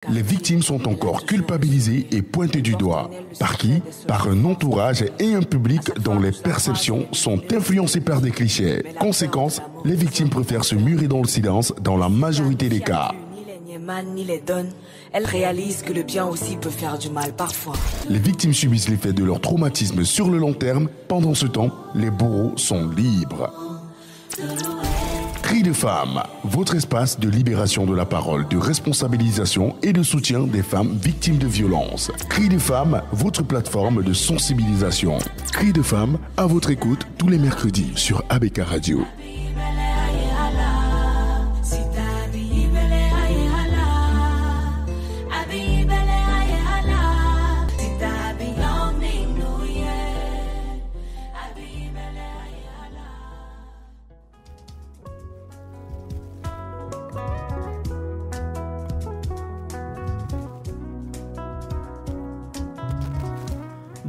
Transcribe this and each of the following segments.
Les victimes sont encore culpabilisées et pointées du doigt. Par qui? Par un entourage et un public dont les perceptions sont influencées par des clichés. Conséquence, les victimes préfèrent se murer dans le silence dans la majorité des cas. Ni les donne, elles réalisent que le bien aussi peut faire du mal parfois. Les victimes subissent l'effet de leur traumatisme sur le long terme. Pendant ce temps, les bourreaux sont libres. Cris de femmes, votre espace de libération de la parole, de responsabilisation et de soutien des femmes victimes de violences. Cris de femmes, votre plateforme de sensibilisation. Cris de femmes, à votre écoute tous les mercredis sur ABK Radio.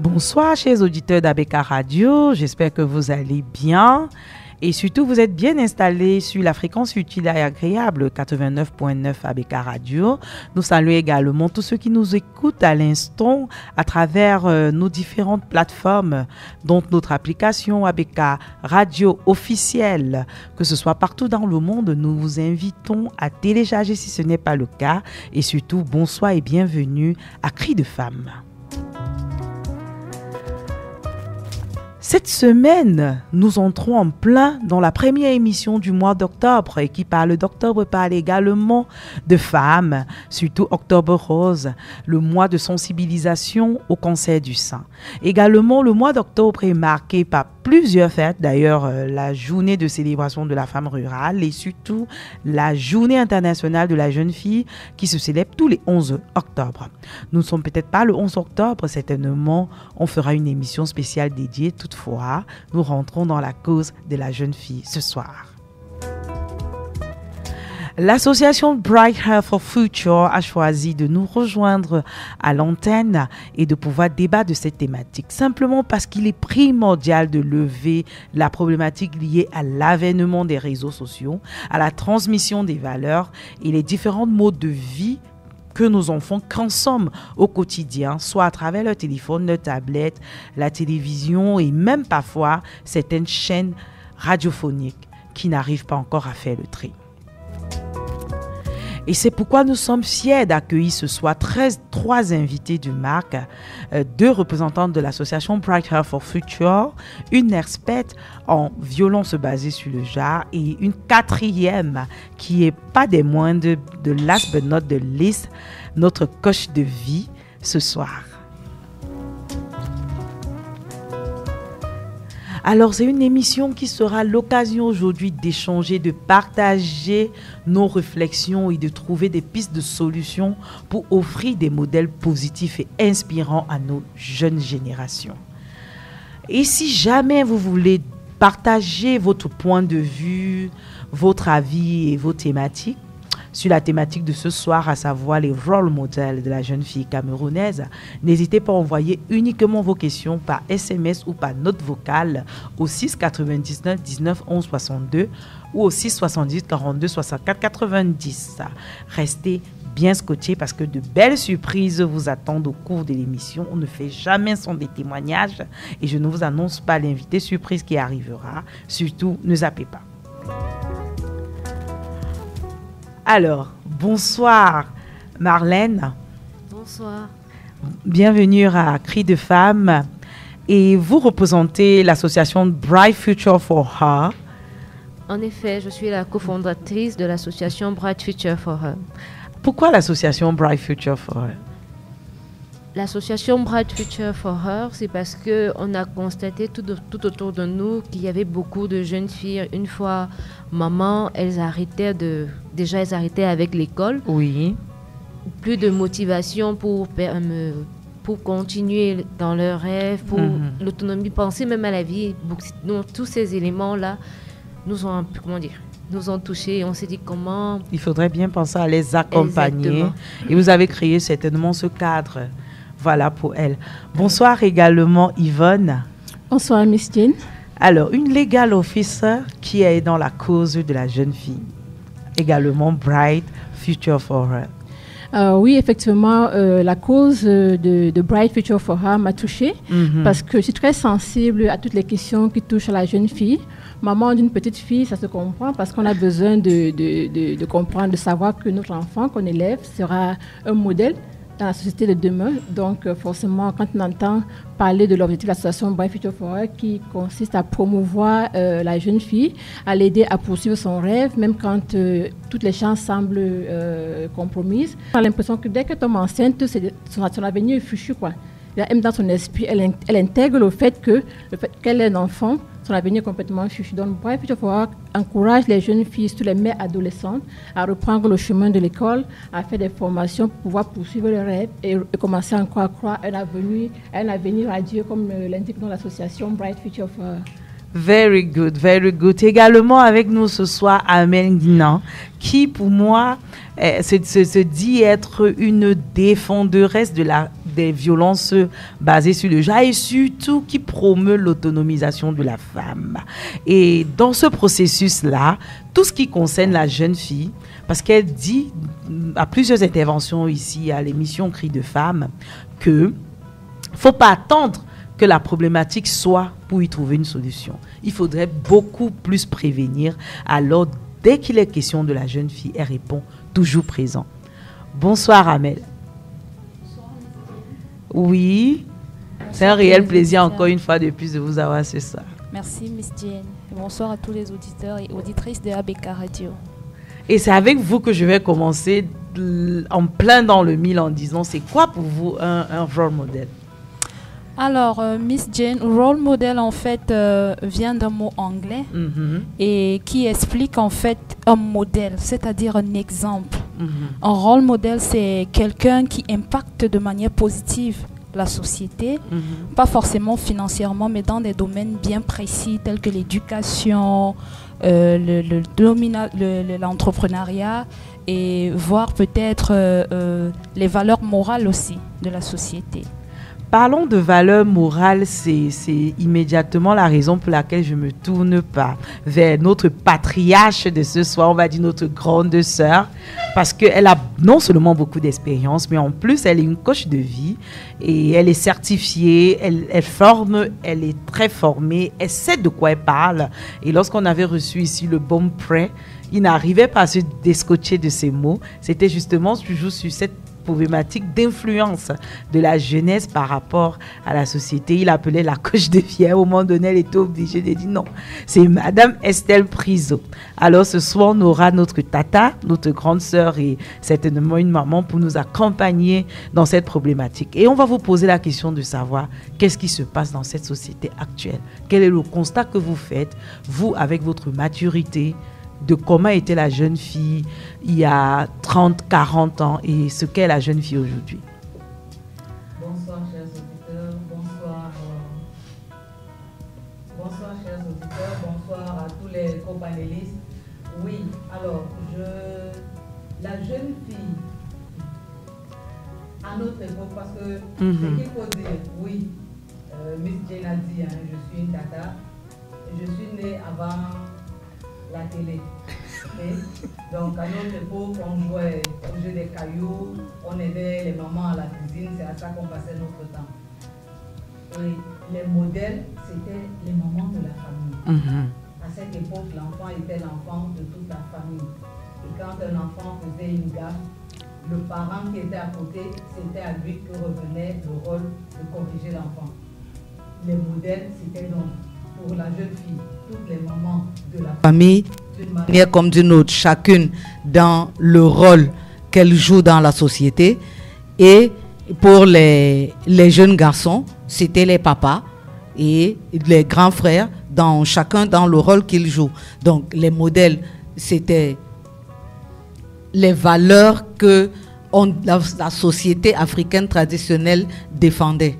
Bonsoir chers auditeurs d'ABK Radio, j'espère que vous allez bien et surtout vous êtes bien installés sur la fréquence utile et agréable 89.9 ABK Radio. Nous saluons également tous ceux qui nous écoutent à l'instant à travers nos différentes plateformes, dont notre application ABK Radio officielle, que ce soit partout dans le monde. Nous vous invitons à télécharger si ce n'est pas le cas et surtout bonsoir et bienvenue à Cris de femmes. Cette semaine, nous entrons en plein dans la première émission du mois d'octobre et qui parle d'octobre parle également de femmes, surtout Octobre Rose, le mois de sensibilisation au cancer du sein. Également, le mois d'octobre est marqué par plusieurs fêtes, d'ailleurs la journée de célébration de la femme rurale et surtout la journée internationale de la jeune fille qui se célèbre tous les 11 octobre. Nous ne sommes peut-être pas le 11 octobre, certainement on fera une émission spéciale dédiée. Toutefois, nous rentrons dans la cause de la jeune fille ce soir. L'association Bright Health for Future a choisi de nous rejoindre à l'antenne et de pouvoir débattre de cette thématique, simplement parce qu'il est primordial de lever la problématique liée à l'avènement des réseaux sociaux, à la transmission des valeurs et les différents modes de vie que nos enfants consomment au quotidien, soit à travers leur téléphone, leur tablette, la télévision et même parfois certaines chaînes radiophoniques qui n'arrivent pas encore à faire le tri. Et c'est pourquoi nous sommes fiers d'accueillir ce soir 3 invités de marque, 2 représentantes de l'association Bright Health for Future, une experte en violence basée sur le genre et une 4e qui est pas des moindres de last but not the least, notre coach de vie ce soir. Alors, c'est une émission qui sera l'occasion aujourd'hui d'échanger, de partager nos réflexions et de trouver des pistes de solutions pour offrir des modèles positifs et inspirants à nos jeunes générations. Et si jamais vous voulez partager votre point de vue, votre avis et vos thématiques, sur la thématique de ce soir, à savoir les rôles modèles de la jeune fille camerounaise, n'hésitez pas à envoyer uniquement vos questions par SMS ou par note vocale au 6 99 19 11 62 ou au 6 70 42 64 90. Restez bien scotchés parce que de belles surprises vous attendent au cours de l'émission. On ne fait jamais sans des témoignages et je ne vous annonce pas l'invité surprise qui arrivera. Surtout, ne zappez pas. Alors, bonsoir Marlène. Bonsoir. Bienvenue à Cris de femmes. Et vous représentez l'association Bright Future for Her. En effet, je suis la cofondatrice de l'association Bright Future for Her. Pourquoi l'association Bright Future for Her? L'association Bright Future for Her, c'est parce qu'on a constaté tout autour de nous qu'il y avait beaucoup de jeunes filles. Une fois maman, elles arrêtaient avec l'école. Oui. Plus de motivation pour continuer dans leurs rêves, pour l'autonomie, penser même à la vie. Donc, tous ces éléments-là nous ont touchés et on s'est dit comment... Il faudrait bien penser à les accompagner. Exactement. Et vous avez créé certainement ce cadre. Voilà pour elle. Bonsoir également Yvonne. Bonsoir Miss Jean. Alors, une legal officer qui est dans la cause de la jeune fille. Également Bright Future for Her. Oui, effectivement, la cause de Bright Future for Her m'a touchée parce que je suis très sensible à toutes les questions qui touchent à la jeune fille. Maman d'une petite fille, ça se comprend parce qu'on a besoin de comprendre, de savoir que notre enfant qu'on élève sera un modèle dans la société de demain. Donc, forcément, quand on entend parler de l'objectif de l'association Bright Future for Her qui consiste à promouvoir la jeune fille, à l'aider à poursuivre son rêve, même quand toutes les chances semblent compromises. On a l'impression que dès qu'elle tombe enceinte, son avenir est fichu, quoi. Même dans son esprit, elle intègre le fait qu'elle est un enfant, son avenir est complètement fichu. Donc, Bright Future for Her encourage les jeunes filles, surtout les mères adolescentes, à reprendre le chemin de l'école, à faire des formations pour pouvoir poursuivre le rêve et commencer encore à croire un avenir radieux, comme l'indique dans l'association Bright Future for Her. Very good, very good. Également avec nous ce soir, Amel Guinan, qui pour moi se dit être une défenderesse des violences basées sur le genre et surtout qui promeut l'autonomisation de la femme. Et dans ce processus-là, tout ce qui concerne la jeune fille, parce qu'elle dit à plusieurs interventions ici à l'émission Cris de femmes que faut pas attendre que la problématique soit pour y trouver une solution. Il faudrait beaucoup plus prévenir. Alors, dès qu'il est question de la jeune fille, elle répond toujours présent. Bonsoir, Amel. Bonsoir. Oui, c'est un réel plaisir encore une fois de plus de vous avoir ce soir. Merci, Miss Jane. Bonsoir à tous les auditeurs et auditrices de ABK Radio. Et c'est avec vous que je vais commencer en plein dans le mille en disant, c'est quoi pour vous un role model? Alors, Miss Jane, role model en fait vient d'un mot anglais et qui explique en fait un modèle, c'est-à-dire un exemple. Un role model, c'est quelqu'un qui impacte de manière positive la société, pas forcément financièrement, mais dans des domaines bien précis tels que l'éducation, l'entrepreneuriat et voire peut-être les valeurs morales aussi de la société. Parlons de valeurs morales, c'est immédiatement la raison pour laquelle je me tourne vers notre patriarche de ce soir, on va dire notre grande sœur, parce qu'elle a non seulement beaucoup d'expérience, mais en plus elle est une coach de vie et elle est certifiée, elle forme, elle est très formée, elle sait de quoi elle parle. Et lorsqu'on avait reçu ici le bon prêt, il n'arrivait pas à se descotcher de ces mots. C'était justement toujours sur cette problématique d'influence de la jeunesse par rapport à la société. Il appelait la coach de vie. Au moment donné, elle était obligée de dire non. C'est Madame Estelle Priso. Alors ce soir, on aura notre tata, notre grande sœur et certainement une maman pour nous accompagner dans cette problématique. Et on va vous poser la question de savoir qu'est-ce qui se passe dans cette société actuelle. Quel est le constat que vous faites, vous, avec votre maturité, de comment était la jeune fille il y a 30, 40 ans et ce qu'est la jeune fille aujourd'hui. Bonsoir chers auditeurs, bonsoir chers auditeurs, bonsoir à tous les co-panélistes. Oui, alors la jeune fille à notre époque, parce que ce qu'il faut dire, oui, Miss Jane a dit, je suis une tata, je suis née avant la télé. Okay? Donc à notre époque, on jouait au jeu des cailloux, on aidait les mamans à la cuisine, c'est à ça qu'on passait notre temps. Et les modèles, c'était les mamans de la famille. À cette époque, l'enfant était l'enfant de toute la famille. Et quand un enfant faisait une gaffe, le parent qui était à côté, c'était à lui que revenait le rôle de corriger l'enfant. Les modèles, c'était donc pour la jeune fille, toutes les mamans de la famille, d'une manière comme d'une autre, chacune dans le rôle qu'elle joue dans la société. Et pour les jeunes garçons, c'était les papas et les grands frères, chacun dans le rôle qu'ils jouent. Donc les modèles, c'était les valeurs que la société africaine traditionnelle défendait.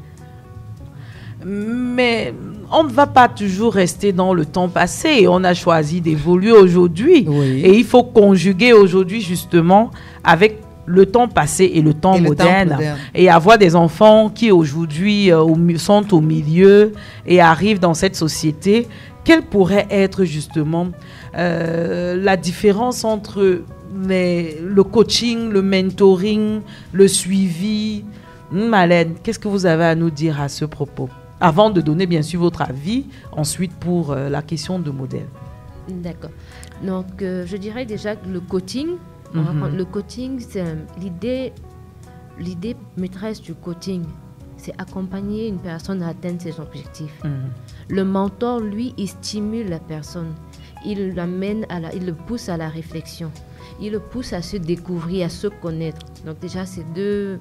Mais on ne va pas toujours rester dans le temps passé. On a choisi d'évoluer aujourd'hui. Oui. Et il faut conjuguer aujourd'hui justement avec le temps passé et le temps moderne. Et avoir des enfants qui aujourd'hui sont au milieu et arrivent dans cette société quelle pourrait être justement la différence entre le coaching, le mentoring, le suivi? Marlène, qu'est-ce que vous avez à nous dire à ce propos? Avant de donner bien sûr votre avis, ensuite pour la question de modèle. D'accord. Donc, je dirais déjà que le coaching, le coaching, c'est l'idée maîtresse du coaching, c'est accompagner une personne à atteindre ses objectifs. Le mentor, lui, il stimule la personne. Il il le pousse à la réflexion. Il le pousse à se découvrir, à se connaître. Donc déjà, c'est deux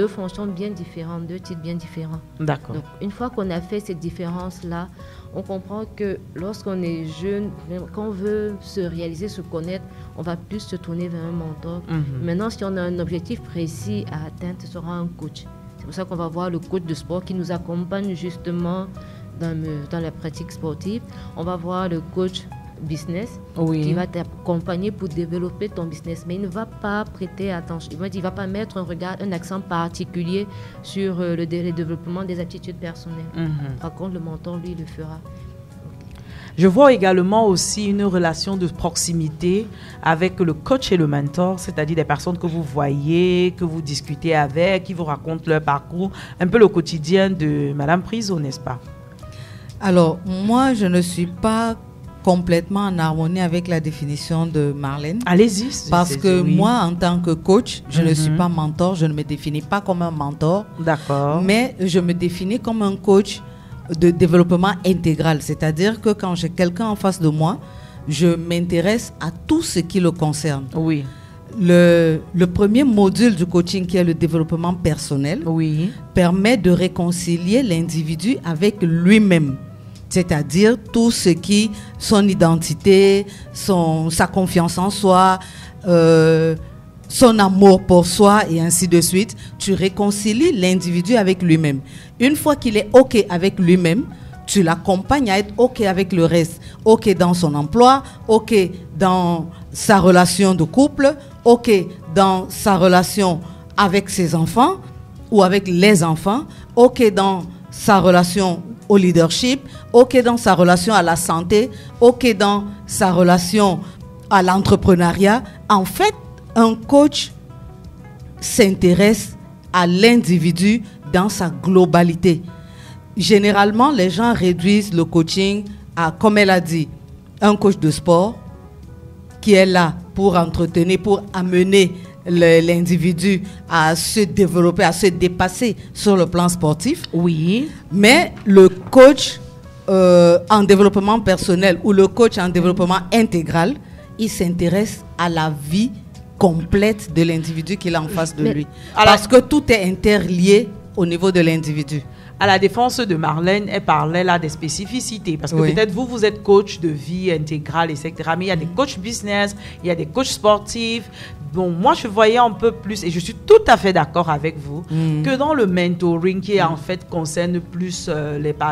fonctions bien différentes, deux titres bien différents. D'accord. Donc une fois qu'on a fait cette différence-là, on comprend que lorsqu'on est jeune, quand on veut se réaliser, se connaître, on va plus se tourner vers un mentor. Maintenant, si on a un objectif précis à atteindre, ce sera un coach. C'est pour ça qu'on va voir le coach de sport qui nous accompagne justement dans la pratique sportive. On va voir le coach business qui va t'accompagner pour développer ton business, mais il ne va pas prêter attention, il ne va pas mettre un accent particulier sur le développement des attitudes personnelles. Par contre, le mentor, lui, le fera. Je vois également aussi une relation de proximité avec le coach et le mentor, c'est-à-dire des personnes que vous voyez, que vous discutez avec, qui vous racontent leur parcours, un peu le quotidien de Madame Priso, n'est-ce pas? Alors, moi, je ne suis pas complètement en harmonie avec la définition de Marlène. Allez-y. Parce que moi, en tant que coach, je ne suis pas mentor, je ne me définis pas comme un mentor. D'accord. Mais je me définis comme un coach de développement intégral. C'est-à-dire que quand j'ai quelqu'un en face de moi, je m'intéresse à tout ce qui le concerne. Oui. Le premier module du coaching, qui est le développement personnel, permet de réconcilier l'individu avec lui-même. C'est-à-dire tout ce qui, son identité, sa confiance en soi, son amour pour soi et ainsi de suite. Tu réconcilies l'individu avec lui-même. Une fois qu'il est OK avec lui-même, tu l'accompagnes à être OK avec le reste. OK dans son emploi, OK dans sa relation de couple, OK dans sa relation avec ses enfants ou avec les enfants, OK dans sa relation au leadership, OK dans sa relation à la santé, OK dans sa relation à l'entrepreneuriat. En fait, un coach s'intéresse à l'individu dans sa globalité. Généralement, les gens réduisent le coaching à, comme elle a dit, un coach de sport qui est là pour entretenir, pour amener l'individu à se développer, à se dépasser sur le plan sportif. Oui. Mais le coach en développement personnel ou le coach en développement intégral, il s'intéresse à la vie complète de l'individu qu'il a en face de lui. Parce que tout est interlié au niveau de l'individu. À la défense de Marlène, elle parlait là des spécificités. Parce que peut-être vous êtes coach de vie intégrale, etc. Mais il y a des coachs business, il y a des coachs sportifs. Bon, moi, je voyais un peu plus, et je suis tout à fait d'accord avec vous, que dans le mentoring, qui en fait concerne plus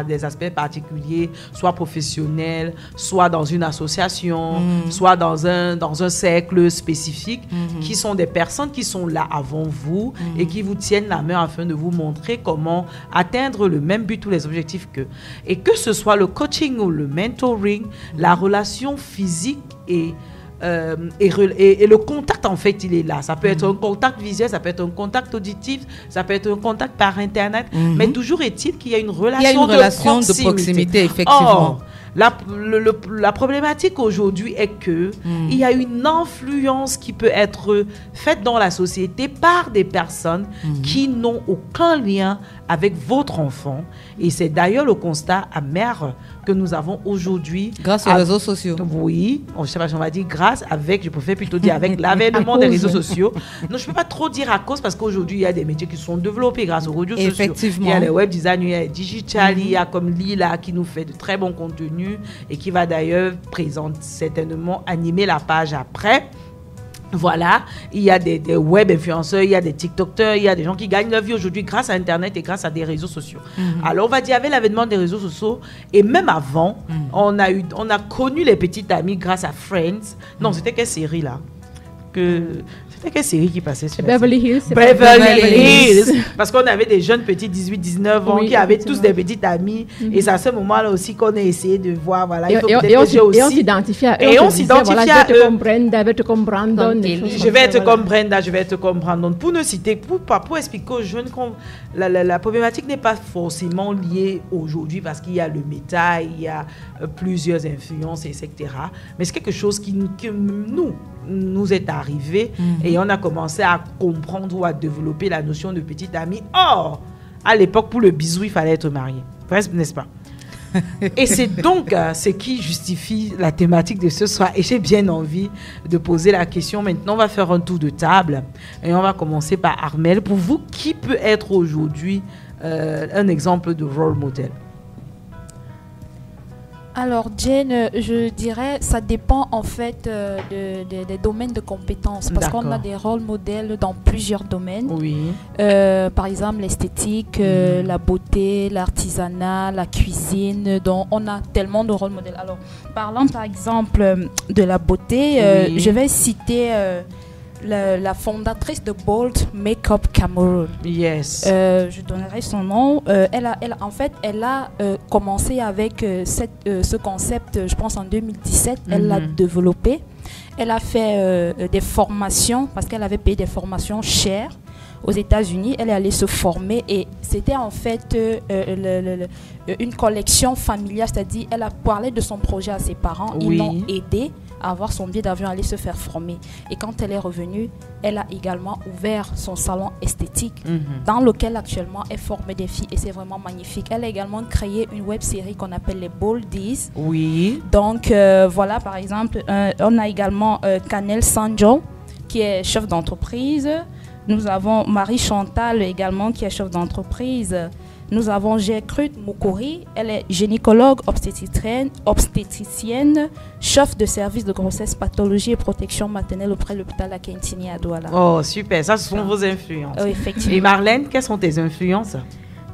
des aspects particuliers, soit professionnels, soit dans une association, soit dans un cercle spécifique, qui sont des personnes qui sont là avant vous et qui vous tiennent la main afin de vous montrer comment atteindre le même but ou les objectifs qu'eux. Et que ce soit le coaching ou le mentoring, la relation physique et le contact, en fait, il est là. Ça peut être un contact visuel, ça peut être un contact auditif, ça peut être un contact par Internet, mais toujours est-il qu'il y a une relation, de proximité, effectivement. Or, la problématique aujourd'hui est que il y a une influence qui peut être faite dans la société par des personnes qui n'ont aucun lien avec votre enfant. Et c'est d'ailleurs le constat amer que nous avons aujourd'hui. Grâce aux réseaux sociaux. Oui, je ne sais pas si on va dire grâce, je préfère plutôt dire avec l'avènement des réseaux sociaux. Non, je ne peux pas trop dire à cause, parce qu'aujourd'hui, il y a des métiers qui sont développés grâce aux réseaux sociaux. Effectivement. Il y a les web designers, il y a les digital, il y a comme Lila qui nous fait de très bons contenus et qui va d'ailleurs certainement animer la page après. Voilà, il y a des web influenceurs, il y a des TikTokers, il y a des gens qui gagnent leur vie aujourd'hui grâce à Internet et grâce à des réseaux sociaux. Alors, on va dire, avec l'avènement des réseaux sociaux, et même avant, on a connu les petites amies grâce à Friends. Non, c'était quelle série là? C'était quelle série qui passait sur Beverly Hills. Beverly Hills. Parce qu'on avait des jeunes petits 18-19 ans qui avaient tous des petites amies. Et c'est à ce moment-là aussi qu'on a essayé de voir, voilà, il faut et on s'identifiait à eux. Et on s'identifiait à eux. Je vais être comme Brenda, je vais être comme Brandon. Je vais être comme Brenda, je vais être comme Brandon. Pour ne citer, pour expliquer aux jeunes que la problématique n'est pas forcément liée aujourd'hui parce qu'il y a le méta, il y a plusieurs influences, etc. Mais c'est quelque chose qui nous est arrivé et on a commencé à comprendre ou à développer la notion de petite amie. Or, à l'époque, pour le bisou, il fallait être marié. Presque, n'est-ce pas? Et c'est donc ce qui justifie la thématique de ce soir. Et j'ai bien envie de poser la question. Maintenant, on va faire un tour de table. Et on va commencer par Armelle. Pour vous, qui peut être aujourd'hui un exemple de role model? Alors, Jane, je dirais, ça dépend en fait des domaines de compétences. Parce qu'on a des rôles modèles dans plusieurs domaines. Oui. Par exemple, l'esthétique, la beauté, l'artisanat, la cuisine. Donc, on a tellement de rôles modèles. Alors, parlant par exemple de la beauté, je vais citer la fondatrice de Bold Makeup Cameroon. Yes. Je donnerai son nom. Elle a commencé avec ce concept, je pense en 2017. Elle l'a développé. Elle a fait des formations parce qu'elle avait payé des formations chères aux États-Unis. Elle est allée se former et c'était en fait une collection familiale, c'est-à-dire elle a parlé de son projet à ses parents. Ils l'ont aidé à avoir son billet d'avion, aller se faire former. Et quand elle est revenue, elle a également ouvert son salon esthétique dans lequel actuellement elle forme des filles et c'est vraiment magnifique. Elle a également créé une web série qu'on appelle les Boldies. Oui. Donc voilà, par exemple, on a également Kanel Sanjo qui est chef d'entreprise. Nous avons Marie Chantal également qui est chef d'entreprise. Nous avons Gertrude Mukuri, elle est gynécologue obstétricienne, chef de service de grossesse, pathologie et protection maternelle auprès de l'hôpital La Quintini à Douala. Oh, super, ça ce sont vos influences. Oui, effectivement. Et Marlène, quelles sont tes influences?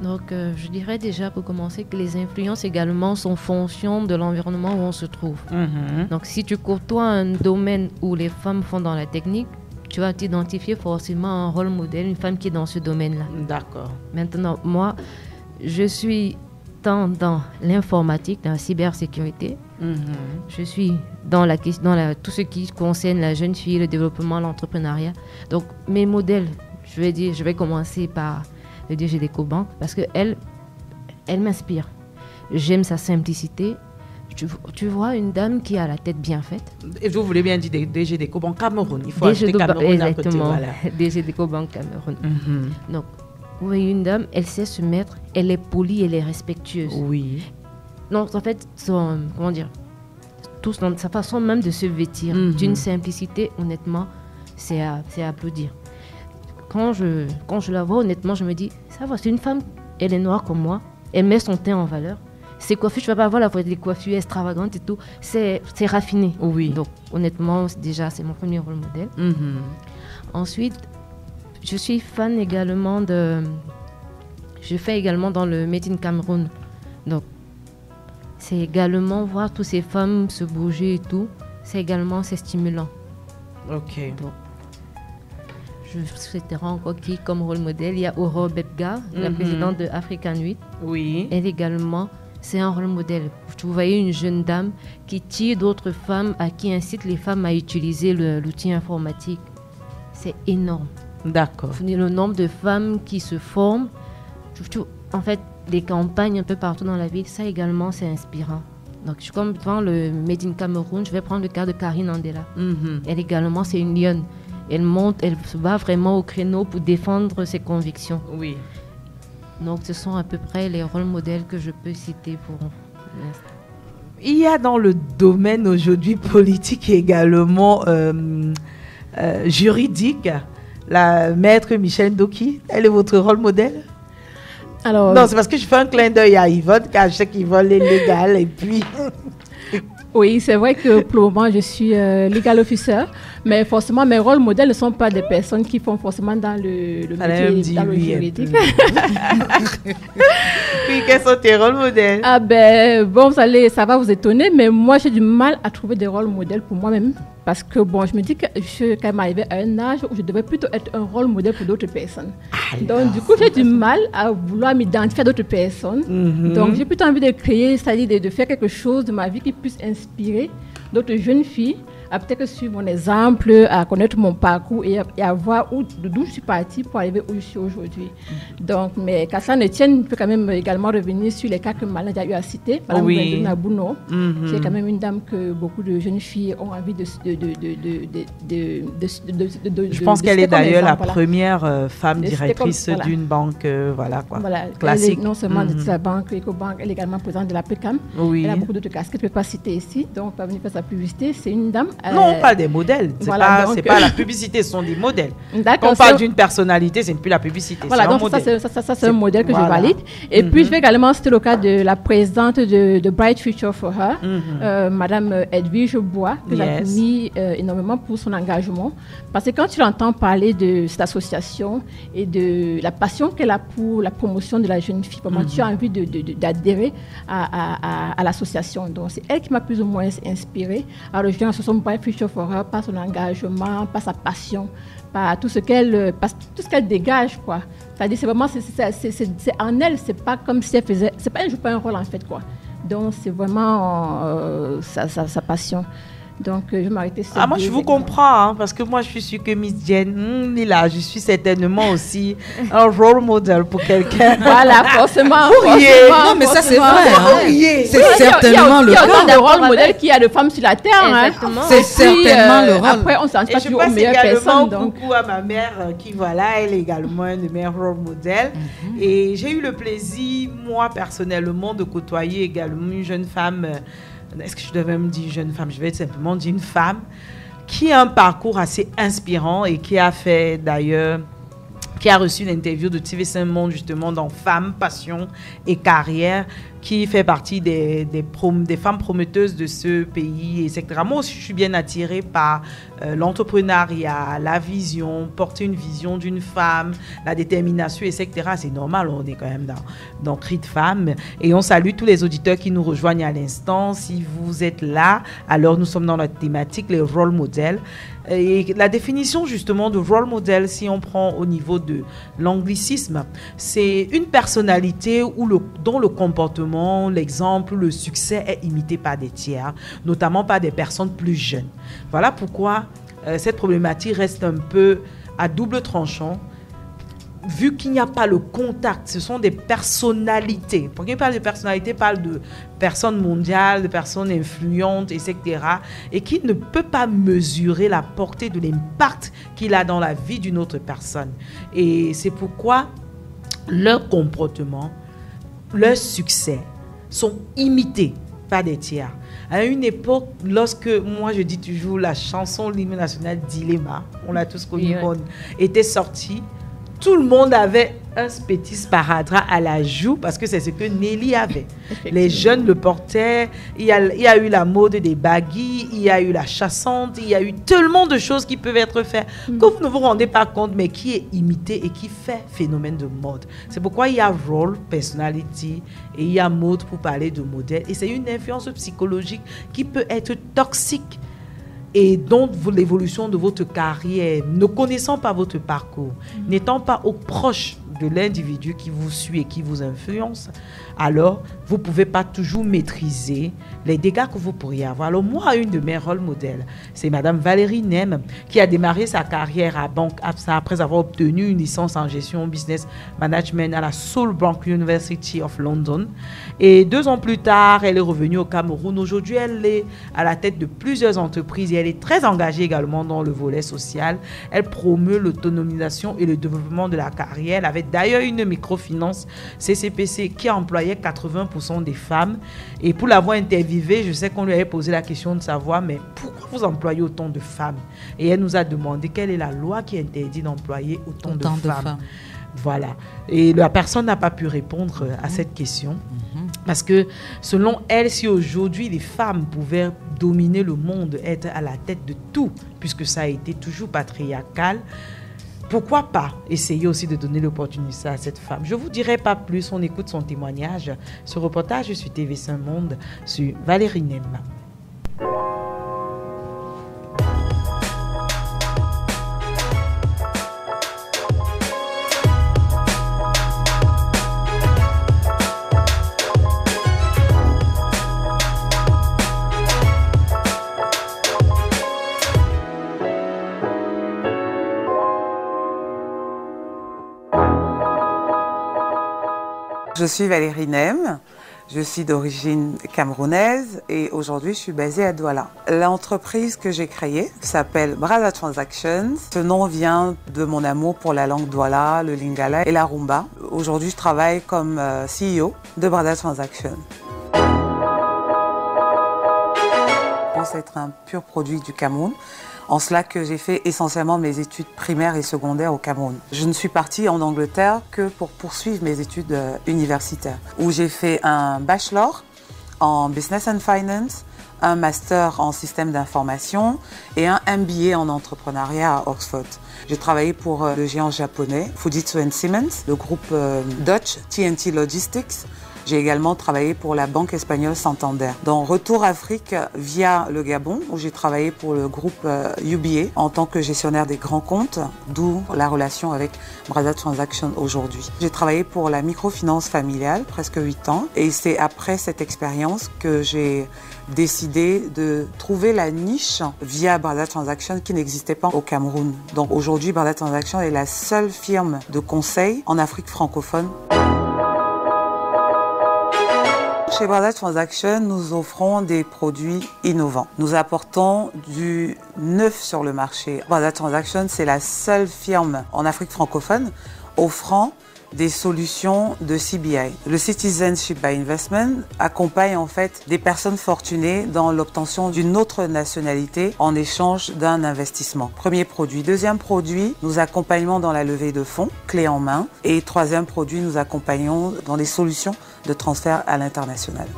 Donc, je dirais déjà pour commencer que les influences également sont fonction de l'environnement où on se trouve. Donc, si tu côtoies un domaine où les femmes font dans la technique, tu vas t'identifier forcément un rôle modèle, une femme qui est dans ce domaine-là. D'accord. Maintenant, moi, je suis tant dans l'informatique, dans la cybersécurité. Je suis dans tout ce qui concerne la jeune fille, le développement, l'entrepreneuriat. Donc, mes modèles, je vais commencer par le DG d'Ecobank parce qu'elle m'inspire. J'aime sa simplicité. Tu vois une dame qui a la tête bien faite. Et vous voulez bien dire DG d'Ecobank Cameroun. Il faut ajouter Cameroun à côté. Voilà. DG d'Ecobank Cameroun. Donc, vous voyez une dame, elle sait se mettre, elle est polie, elle est respectueuse. Oui. Donc, en fait, sa façon même de se vêtir, d'une simplicité, honnêtement, c'est à applaudir. Quand je la vois, honnêtement, je me dis, ça va, c'est une femme, elle est noire comme moi, elle met son teint en valeur. Ses coiffures, je ne vais pas avoir des coiffures extravagantes et tout. C'est raffiné. Oui. Donc, honnêtement, déjà, c'est mon premier rôle modèle. Ensuite, je suis fan également je fais également dans le Made in Cameroun. Donc, c'est également voir toutes ces femmes se bouger et tout. C'est stimulant. Ok. Donc, je souhaiterais encore qui comme rôle modèle. Il y a Aurore Bebga, la présidente de African 8. Oui. Elle également, c'est un rôle modèle. Vous voyez une jeune dame qui tire d'autres femmes, qui incite les femmes à utiliser l'outil informatique. C'est énorme. D'accord. Le nombre de femmes qui se forment, en fait, des campagnes un peu partout dans la ville, ça également, c'est inspirant. Donc, je suis comme devant le Made in Cameroun, je vais prendre le cas de Karine Andela. Elle également, c'est une lionne. Elle se bat vraiment au créneau pour défendre ses convictions. Oui. Donc, ce sont à peu près les rôles modèles que je peux citer pour l'instant. Il y a dans le domaine aujourd'hui politique et également juridique, la maître Michel Doki. Elle est votre rôle modèle? Alors, non, c'est parce que je fais un clin d'œil à Yvonne, car je sais qu'Yvonne est légale et puis... Oui, c'est vrai que pour le moment, je suis legal officer, mais forcément, mes rôles modèles ne sont pas des personnes qui font forcément dans le métier, dans le juridique. Oui, quels sont tes rôles modèles? Ah ben, bon, ça va vous étonner, mais moi, j'ai du mal à trouver des rôles modèles pour moi-même. Parce que, bon, je me dis que je quand même arrivée à un âge où je devais plutôt être un rôle modèle pour d'autres personnes. Donc, du coup, j'ai du mal à vouloir m'identifier à d'autres personnes. Donc, j'ai plutôt envie de créer, c'est-à-dire de faire quelque chose de ma vie qui puisse inspirer d'autres jeunes filles à peut-être suivre mon exemple, à connaître mon parcours et à voir d'où je suis partie pour arriver où je suis aujourd'hui. Donc, mais qu'à ça ne tienne, je peux quand même également revenir sur les cas que Malade a eu à citer. Madame Gwendolyn Bouno, c'est quand même une dame que beaucoup de jeunes filles ont envie de je pense qu'elle est d'ailleurs la première femme directrice d'une banque classique. Non seulement de la banque EcoBank, elle est également présidente de la PECAM. Elle a beaucoup d'autres casquettes, je ne peux pas citer ici, donc pas venir faire sa publicité. C'est une dame. Non, pas des modèles. C'est pas la publicité, ce sont des modèles. Quand on parle d'une personnalité, c'est plus la publicité. Voilà, donc ça c'est un modèle que je valide. Et puis je vais également citer le cas de la présidente de Bright Future for Her, Madame Edwige Bois, que j'admire énormément pour son engagement. Parce que quand tu l'entends parler de cette association et de la passion qu'elle a pour la promotion de la jeune fille, vraiment, tu as envie d'adhérer à l'association. Donc c'est elle qui m'a plus ou moins inspirée à rejoindre l'association Bright Future for Her par son engagement, par sa passion, par tout ce qu'elle dégage, quoi. C'est-à-dire, c'est vraiment, c'est en elle, c'est pas comme si elle faisait, c'est pas, elle joue pas un rôle en fait, quoi. Donc c'est vraiment sa passion. Donc, je vais m'arrêter sur moi, je vous comprends, hein, parce que moi, je suis sûre que Miss Jen, là, je suis certainement aussi un role model pour quelqu'un. Voilà, forcément. Non, mais ça, c'est vrai. Hein. C'est certainement le cas. Il y a des rôles modèles qu'il y a de femmes sur la terre. Exactement. Hein. C'est certainement le rôle. Après, on ne s'en pas toujours aux meilleures personnes. Je pense beaucoup à ma mère, qui, elle est également un de mes role modèles. Et j'ai eu le plaisir, moi, personnellement, de côtoyer également une jeune femme. Est-ce que je devais me dire jeune femme? Je vais simplement dire une femme qui a un parcours assez inspirant et qui a fait d'ailleurs, qui a reçu une interview de TV Saint-Monde justement dans Femmes, Passion et Carrière, qui fait partie des femmes prometteuses de ce pays, etc. Moi aussi, je suis bien attirée par l'entrepreneuriat, la vision, porter une vision d'une femme, la détermination, etc. C'est normal, on est quand même dans Cri de Femme. Et on salue tous les auditeurs qui nous rejoignent à l'instant. Si vous êtes là, alors nous sommes dans la thématique, les role models. Et la définition justement de role model, si on prend au niveau de l'anglicisme, c'est une personnalité dont le comportement, l'exemple, le succès est imité par des tiers, notamment par des personnes plus jeunes. Voilà pourquoi cette problématique reste un peu à double tranchant, vu qu'il n'y a pas le contact. Ce sont des personnalités. Pour qui parle de personnalité, parle de personnes mondiales, de personnes influentes, etc. Et qui ne peut pas mesurer la portée de l'impact qu'il a dans la vie d'une autre personne. Et c'est pourquoi leur comportement, leur succès sont imités par des tiers. À une époque, lorsque, moi je dis toujours, la chanson l'hymne national Dilemma, on l'a tous connu, était sortie, tout le monde avait un petit sparadrap à la joue parce que c'est ce que Nelly avait. Les jeunes le portaient. Il y a eu la mode des baggy, il y a eu la chassante, il y a eu tellement de choses qui peuvent être faites que vous ne vous rendez pas compte, mais qui est imité et qui fait phénomène de mode. C'est pourquoi il y a role, personality et il y a mode pour parler de modèle. Et c'est une influence psychologique qui peut être toxique. Et donc, l'évolution de votre carrière, ne connaissant pas votre parcours, n'étant pas au proche de l'individu qui vous suit et qui vous influence, alors vous ne pouvez pas toujours maîtriser les dégâts que vous pourriez avoir. Alors moi, une de mes rôles modèles, c'est Madame Valérie Nem, qui a démarré sa carrière à Banque Absa après avoir obtenu une licence en gestion business management à la Seoul Bank University of London. Et 2 ans plus tard, elle est revenue au Cameroun. Aujourd'hui, elle est à la tête de plusieurs entreprises et elle est très engagée également dans le volet social. Elle promeut l'autonomisation et le développement de la carrière. Elle avait d'ailleurs une microfinance CCPC qui employait 80% des femmes. Et pour l'avoir interviewée, je sais qu'on lui avait posé la question de savoir, mais pourquoi vous employez autant de femmes? Et elle nous a demandé quelle est la loi qui interdit d'employer autant de femmes. Voilà. Et la personne n'a pas pu répondre à cette question. Parce que selon elle, si aujourd'hui les femmes pouvaient dominer le monde, être à la tête de tout, puisque ça a été toujours patriarcal, pourquoi pas essayer aussi de donner l'opportunité à cette femme? Je ne vous dirai pas plus, on écoute son témoignage. Ce reportage sur TV Saint-Monde sur Valérie Nem. Je suis Valérie Nem, je suis d'origine camerounaise et aujourd'hui je suis basée à Douala. L'entreprise que j'ai créée s'appelle Brada Transactions. Ce nom vient de mon amour pour la langue Douala, le Lingala et la Rumba. Aujourd'hui je travaille comme CEO de Brada Transactions. Je pense être un pur produit du Cameroun. En cela que j'ai fait essentiellement mes études primaires et secondaires au Cameroun. Je ne suis partie en Angleterre que pour poursuivre mes études universitaires, où j'ai fait un bachelor en Business and Finance, un master en système d'information et un MBA en entrepreneuriat à Oxford. J'ai travaillé pour le géant japonais Fujitsu & Siemens, le groupe Dutch TNT Logistics. J'ai également travaillé pour la banque espagnole Santander. Dans Retour Afrique via le Gabon, où j'ai travaillé pour le groupe UBA en tant que gestionnaire des grands comptes, d'où la relation avec Brada Transactions aujourd'hui. J'ai travaillé pour la microfinance familiale, presque 8 ans, et c'est après cette expérience que j'ai décidé de trouver la niche via Brada Transactions qui n'existait pas au Cameroun. Donc aujourd'hui, Brada Transactions est la seule firme de conseil en Afrique francophone. Chez Brada Transactions, nous offrons des produits innovants. Nous apportons du neuf sur le marché. Brada Transactions, c'est la seule firme en Afrique francophone offrant des solutions de CBI. Le Citizenship by Investment accompagne en fait des personnes fortunées dans l'obtention d'une autre nationalité en échange d'un investissement. Premier produit. Deuxième produit, nous accompagnons dans la levée de fonds, clé en main. Et troisième produit, nous accompagnons dans les solutions de transfert à l'international.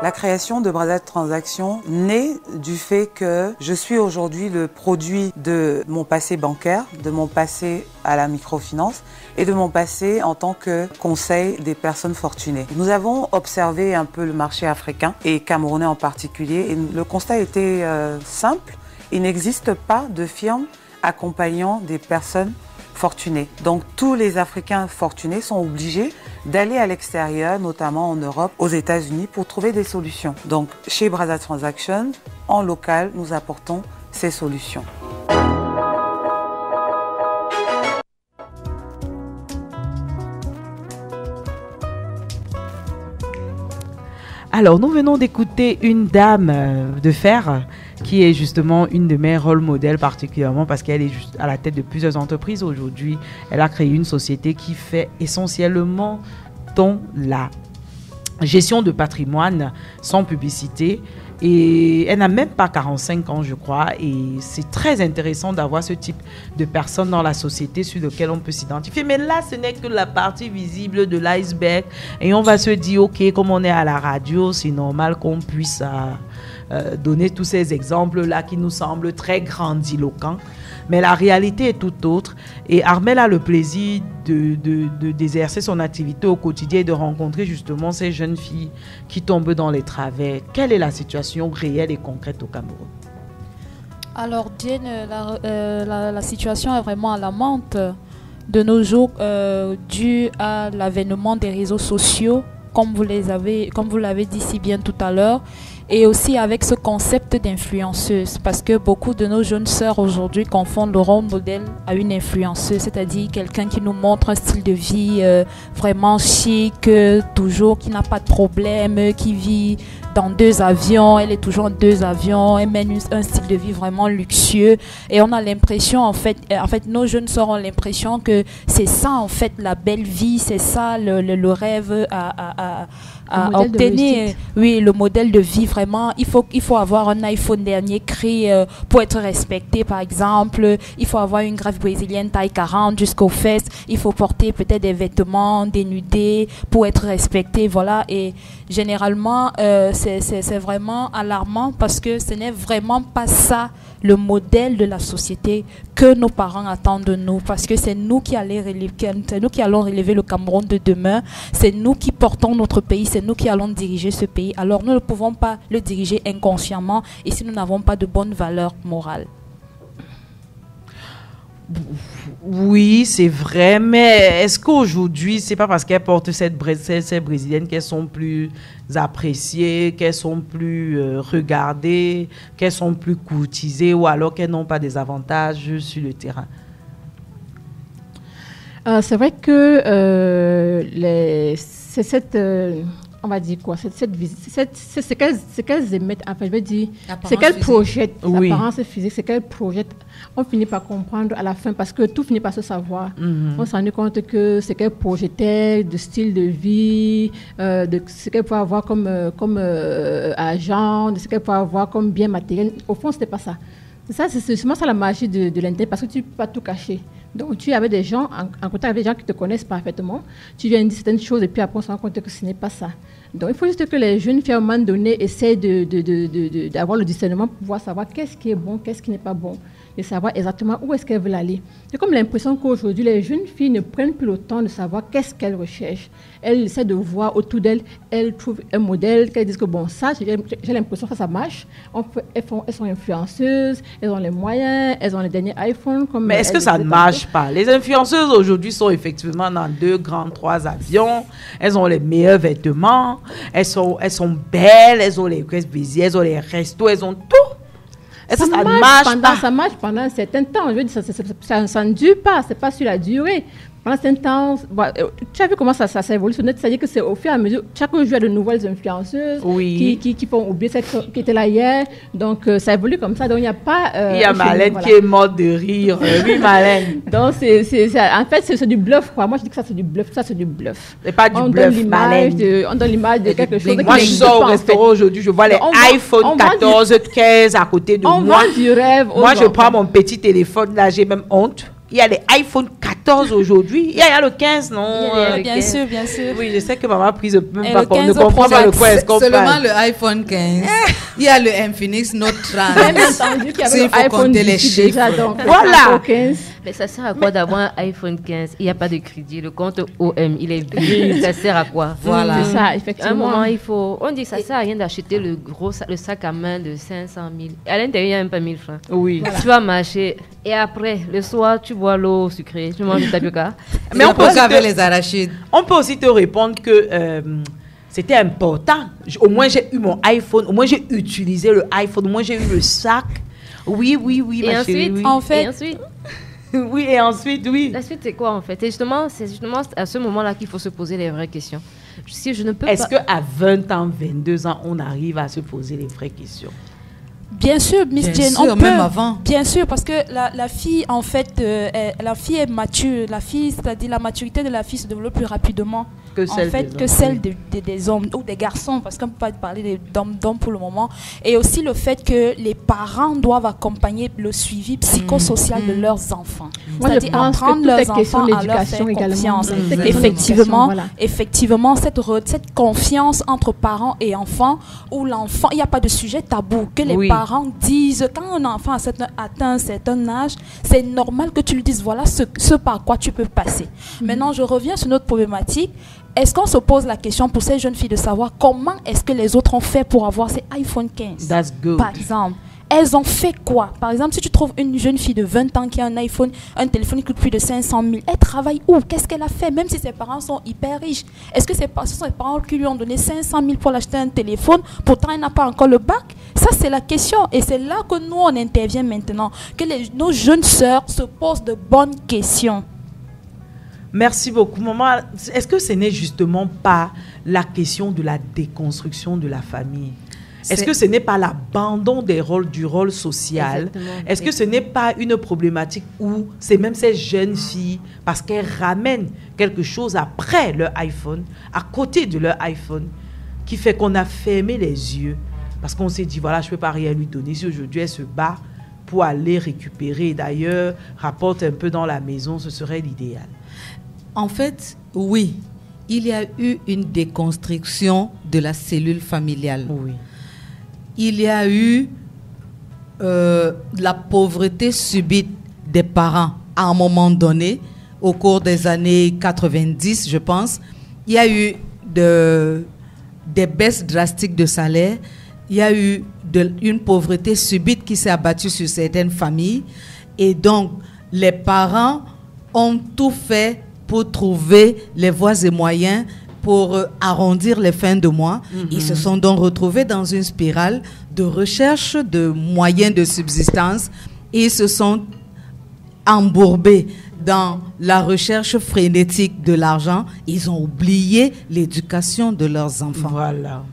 La création de Brada Transactions naît du fait que je suis aujourd'hui le produit de mon passé bancaire, de mon passé à la microfinance et de mon passé en tant que conseil des personnes fortunées. Nous avons observé un peu le marché africain et camerounais en particulier et le constat était simple. Il n'existe pas de firme accompagnant des personnes fortunés. Donc tous les Africains fortunés sont obligés d'aller à l'extérieur, notamment en Europe, aux États-Unis, pour trouver des solutions. Donc chez Brada Transactions, en local, nous apportons ces solutions. Alors, nous venons d'écouter une dame de fer qui est justement une de mes rôles modèles particulièrement parce qu'elle est juste à la tête de plusieurs entreprises aujourd'hui. Elle a créé une société qui fait essentiellement la gestion de patrimoine sans publicité. Et elle n'a même pas 45 ans, je crois. Et c'est très intéressant d'avoir ce type de personnes dans la société sur lequel on peut s'identifier. Mais là, ce n'est que la partie visible de l'iceberg. Et on va se dire, OK, comme on est à la radio, c'est normal qu'on puisse donner tous ces exemples-là qui nous semblent très grandiloquents. Mais la réalité est tout autre. Et Armelle a le plaisir d'exercer son activité au quotidien et de rencontrer justement ces jeunes filles qui tombent dans les travers. Quelle est la situation réelle et concrète au Cameroun? Alors, Diane, la situation est vraiment alarmante de nos jours due à l'avènement des réseaux sociaux, comme vous l'avez dit si bien tout à l'heure. Et aussi avec ce concept d'influenceuse, parce que beaucoup de nos jeunes sœurs aujourd'hui confondent le rôle modèle à une influenceuse, c'est-à-dire quelqu'un qui nous montre un style de vie vraiment chic, toujours, qui n'a pas de problème, qui vit dans 2 avions, elle est toujours en 2 avions, elle mène un style de vie vraiment luxueux. Et on a l'impression, en fait, nos jeunes sœurs ont l'impression que c'est ça, en fait, la belle vie, c'est ça le rêve à obtenir. Oui, le modèle de vie, vraiment. Il faut avoir un iPhone dernier cri pour être respecté, par exemple. Il faut avoir une greffe brésilienne taille 40 jusqu'aux fesses. Il faut porter peut-être des vêtements dénudés pour être respecté, voilà. Et généralement, c'est vraiment alarmant parce que ce n'est vraiment pas ça le modèle de la société que nos parents attendent de nous, parce que c'est nous qui allons relever le Cameroun de demain, c'est nous qui portons notre pays, c'est nous qui allons diriger ce pays. Alors nous ne pouvons pas le diriger inconsciemment et si nous n'avons pas de bonnes valeurs morales. Oui, c'est vrai, mais est-ce qu'aujourd'hui, c'est pas parce qu'elles portent ces brésiliennes qu'elles sont plus appréciées, qu'elles sont plus regardées, qu'elles sont plus courtisées ou alors qu'elles n'ont pas des avantages sur le terrain? C'est vrai que c'est cette... on va dire quoi, c'est ce qu'elles émettent, enfin je veux dire, c'est qu'elles projettent, l'apparence physique, c'est qu'elles projettent. On finit par comprendre à la fin parce que tout finit par se savoir. On s'est rendu compte que ce qu'elles projetaient de style de vie, de ce qu'elles pouvaient avoir comme argent, de ce qu'elles pouvaient avoir comme bien matériel, au fond, c'était pas ça. C'est justement ça la magie de l'Internet parce que tu ne peux pas tout cacher. Donc, tu avais des gens, en contact avec des gens qui te connaissent parfaitement, tu viens dire certaines choses et puis après on se rend compte que ce n'est pas ça. Donc, il faut juste que les jeunes filles, à un moment donné, essayent d'avoir le discernement pour pouvoir savoir qu'est-ce qui est bon, qu'est-ce qui n'est pas bon, et savoir exactement où est-ce qu'elles veulent aller. J'ai comme l'impression qu'aujourd'hui, les jeunes filles ne prennent plus le temps de savoir qu'est-ce qu'elles recherchent. Elles essaient de voir autour d'elles, elles trouvent un modèle, qu'elles disent que bon, ça, j'ai l'impression que ça marche. Elles sont influenceuses, elles ont les moyens, elles ont les derniers iPhones. Mais est-ce que ça ne marche pas? Les influenceuses aujourd'hui sont effectivement dans 2 grands, 3 avions. Elles ont les meilleurs vêtements. Elles sont belles. Elles ont les plaisirs. Elles ont les restos. Elles ont tout. Est-ce que ça marche pas? Ça marche pendant un certain temps. Je veux dire, ça ne dure pas. C'est pas sur la durée. Pendant un temps, tu as vu comment ça évolue sur net, c'est-à-dire que c'est au fur et à mesure, chaque jour il y a de nouvelles influenceuses qui font oublier celle qui était là hier, donc ça évolue comme ça, donc il n'y a pas... il y a Marlène qui est morte de rire, oui Marlène. Donc en fait c'est du bluff quoi, moi je dis que ça c'est du bluff, C'est pas du bluff Marlène. On donne l'image de quelque chose. Moi je sors au restaurant aujourd'hui, je vois les iPhone 14, 15 à côté de moi. On vend du rêve. Moi je prends mon petit téléphone, là j'ai même honte. Il y a les iPhone 14 aujourd'hui. Il y a le 15, non? Bien sûr. Oui, je sais que maman a pris pas comme ne comprend pas le quoi. Seulement le iPhone 15. Il y a le Infinix Note 30. J'ai même entendu qu'il y avait l'iPhone les chiffres. Déjà, donc, voilà. Mais ça sert à quoi d'avoir un iPhone 15? Il n'y a pas de crédit. Le compte OM, il est vide. Ça sert à quoi? Voilà. C'est ça, effectivement. À un moment, on dit que ça sert à rien d'acheter le sac à main de 500 000. À l'intérieur, il n'y a même pas 1000 francs. Oui. Voilà. Tu vas marcher et après, le soir, tu bois l'eau sucrée, tu manges du tapioca. Mais on peut aussi les arachides. On peut aussi te répondre que c'était important. Au moins, j'ai eu mon iPhone. Au moins, j'ai utilisé le iPhone. Au moins, j'ai eu le sac. Oui, et ma ensuite, chérie, oui. En fait, oui, et ensuite, oui. La suite, c'est quoi en fait? C'est justement à ce moment-là qu'il faut se poser les vraies questions. Si je ne peux Est-ce qu'à 20 ans, 22 ans, on arrive à se poser les vraies questions? Bien sûr, Miss Jane, on peut. Même avant. Bien sûr, parce que la fille, en fait, la fille est mature. La fille, c'est-à-dire la maturité de la fille se développe plus rapidement que celle des hommes ou des garçons, parce qu'on ne peut pas parler d'hommes pour le moment. Et aussi le fait que les parents doivent accompagner le suivi psychosocial de leurs enfants. C'est-à-dire apprendre leurs enfants à leur faire confiance. Effectivement, cette confiance entre parents et enfants, où l'enfant, il n'y a pas de sujet tabou, que les parents disent, quand un enfant atteint un certain âge, c'est normal que tu lui dises, voilà ce par quoi tu peux passer. Maintenant, je reviens sur notre problématique. Est-ce qu'on se pose la question pour ces jeunes filles de savoir comment est-ce que les autres ont fait pour avoir ces iPhone 15? That's good. Par exemple, elles ont fait quoi? Par exemple, si tu trouves une jeune fille de 20 ans qui a un iPhone, un téléphone qui coûte plus de 500 000, elle travaille où? Qu'est-ce qu'elle a fait? Même si ses parents sont hyper riches, est-ce que ce sont ses parents qui lui ont donné 500 000 pour l'acheter un téléphone? Pourtant, elle n'a pas encore le bac. Ça, c'est la question. Et c'est là que nous, on intervient maintenant. Que nos jeunes sœurs se posent de bonnes questions. Merci beaucoup, maman. Est-ce que ce n'est justement pas la question de la déconstruction de la famille? Est-ce que ce n'est pas l'abandon du rôle social? Est-ce que ce n'est pas une problématique où c'est même ces jeunes filles, parce qu'elles ramènent quelque chose après leur iPhone, à côté de leur iPhone, qui fait qu'on a fermé les yeux? Parce qu'on s'est dit, voilà, je ne peux pas rien lui donner. Si aujourd'hui elle se bat pour aller récupérer, d'ailleurs, rapporte un peu dans la maison, ce serait l'idéal. En fait, oui, il y a eu une déconstruction de la cellule familiale. Oui. Il y a eu la pauvreté subite des parents à un moment donné, au cours des années 90, je pense. Il y a eu des baisses drastiques de salaire. Il y a eu une pauvreté subite qui s'est abattue sur certaines familles. Et donc, les parents ont tout fait pour trouver les voies et moyens pour arrondir les fins de mois. Ils se sont donc retrouvés dans une spirale de recherche de moyens de subsistance et ils se sont embourbés dans la recherche frénétique de l'argent, ils ont oublié l'éducation de leurs enfants. Voilà.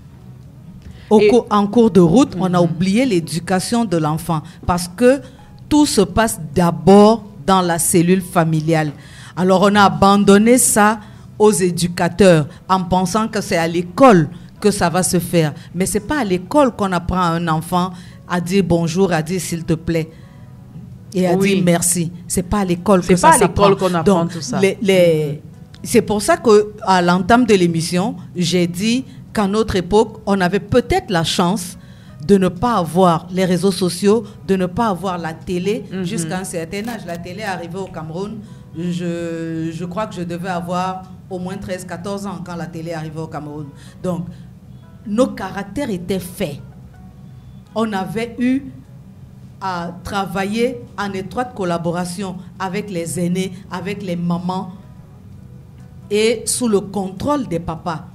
En cours de route, on a oublié l'éducation de l'enfant parce que tout se passe d'abord dans la cellule familiale. Alors, on a abandonné ça aux éducateurs en pensant que c'est à l'école que ça va se faire. Mais ce n'est pas à l'école qu'on apprend à un enfant à dire bonjour, à dire s'il te plaît et à dire merci. Ce n'est pas à l'école que ça s'apprend. C'est pas à l'école qu'on apprend tout ça. C'est pour ça qu'à l'entame de l'émission, j'ai dit qu'à notre époque, on avait peut-être la chance de ne pas avoir les réseaux sociaux, de ne pas avoir la télé jusqu'à un certain âge. La télé est arrivée au Cameroun, je crois que je devais avoir au moins 13-14 ans quand la télé est arrivée au Cameroun. Donc, nos caractères étaient faits. On avait eu à travailler en étroite collaboration avec les aînés, avec les mamans et sous le contrôle des papas.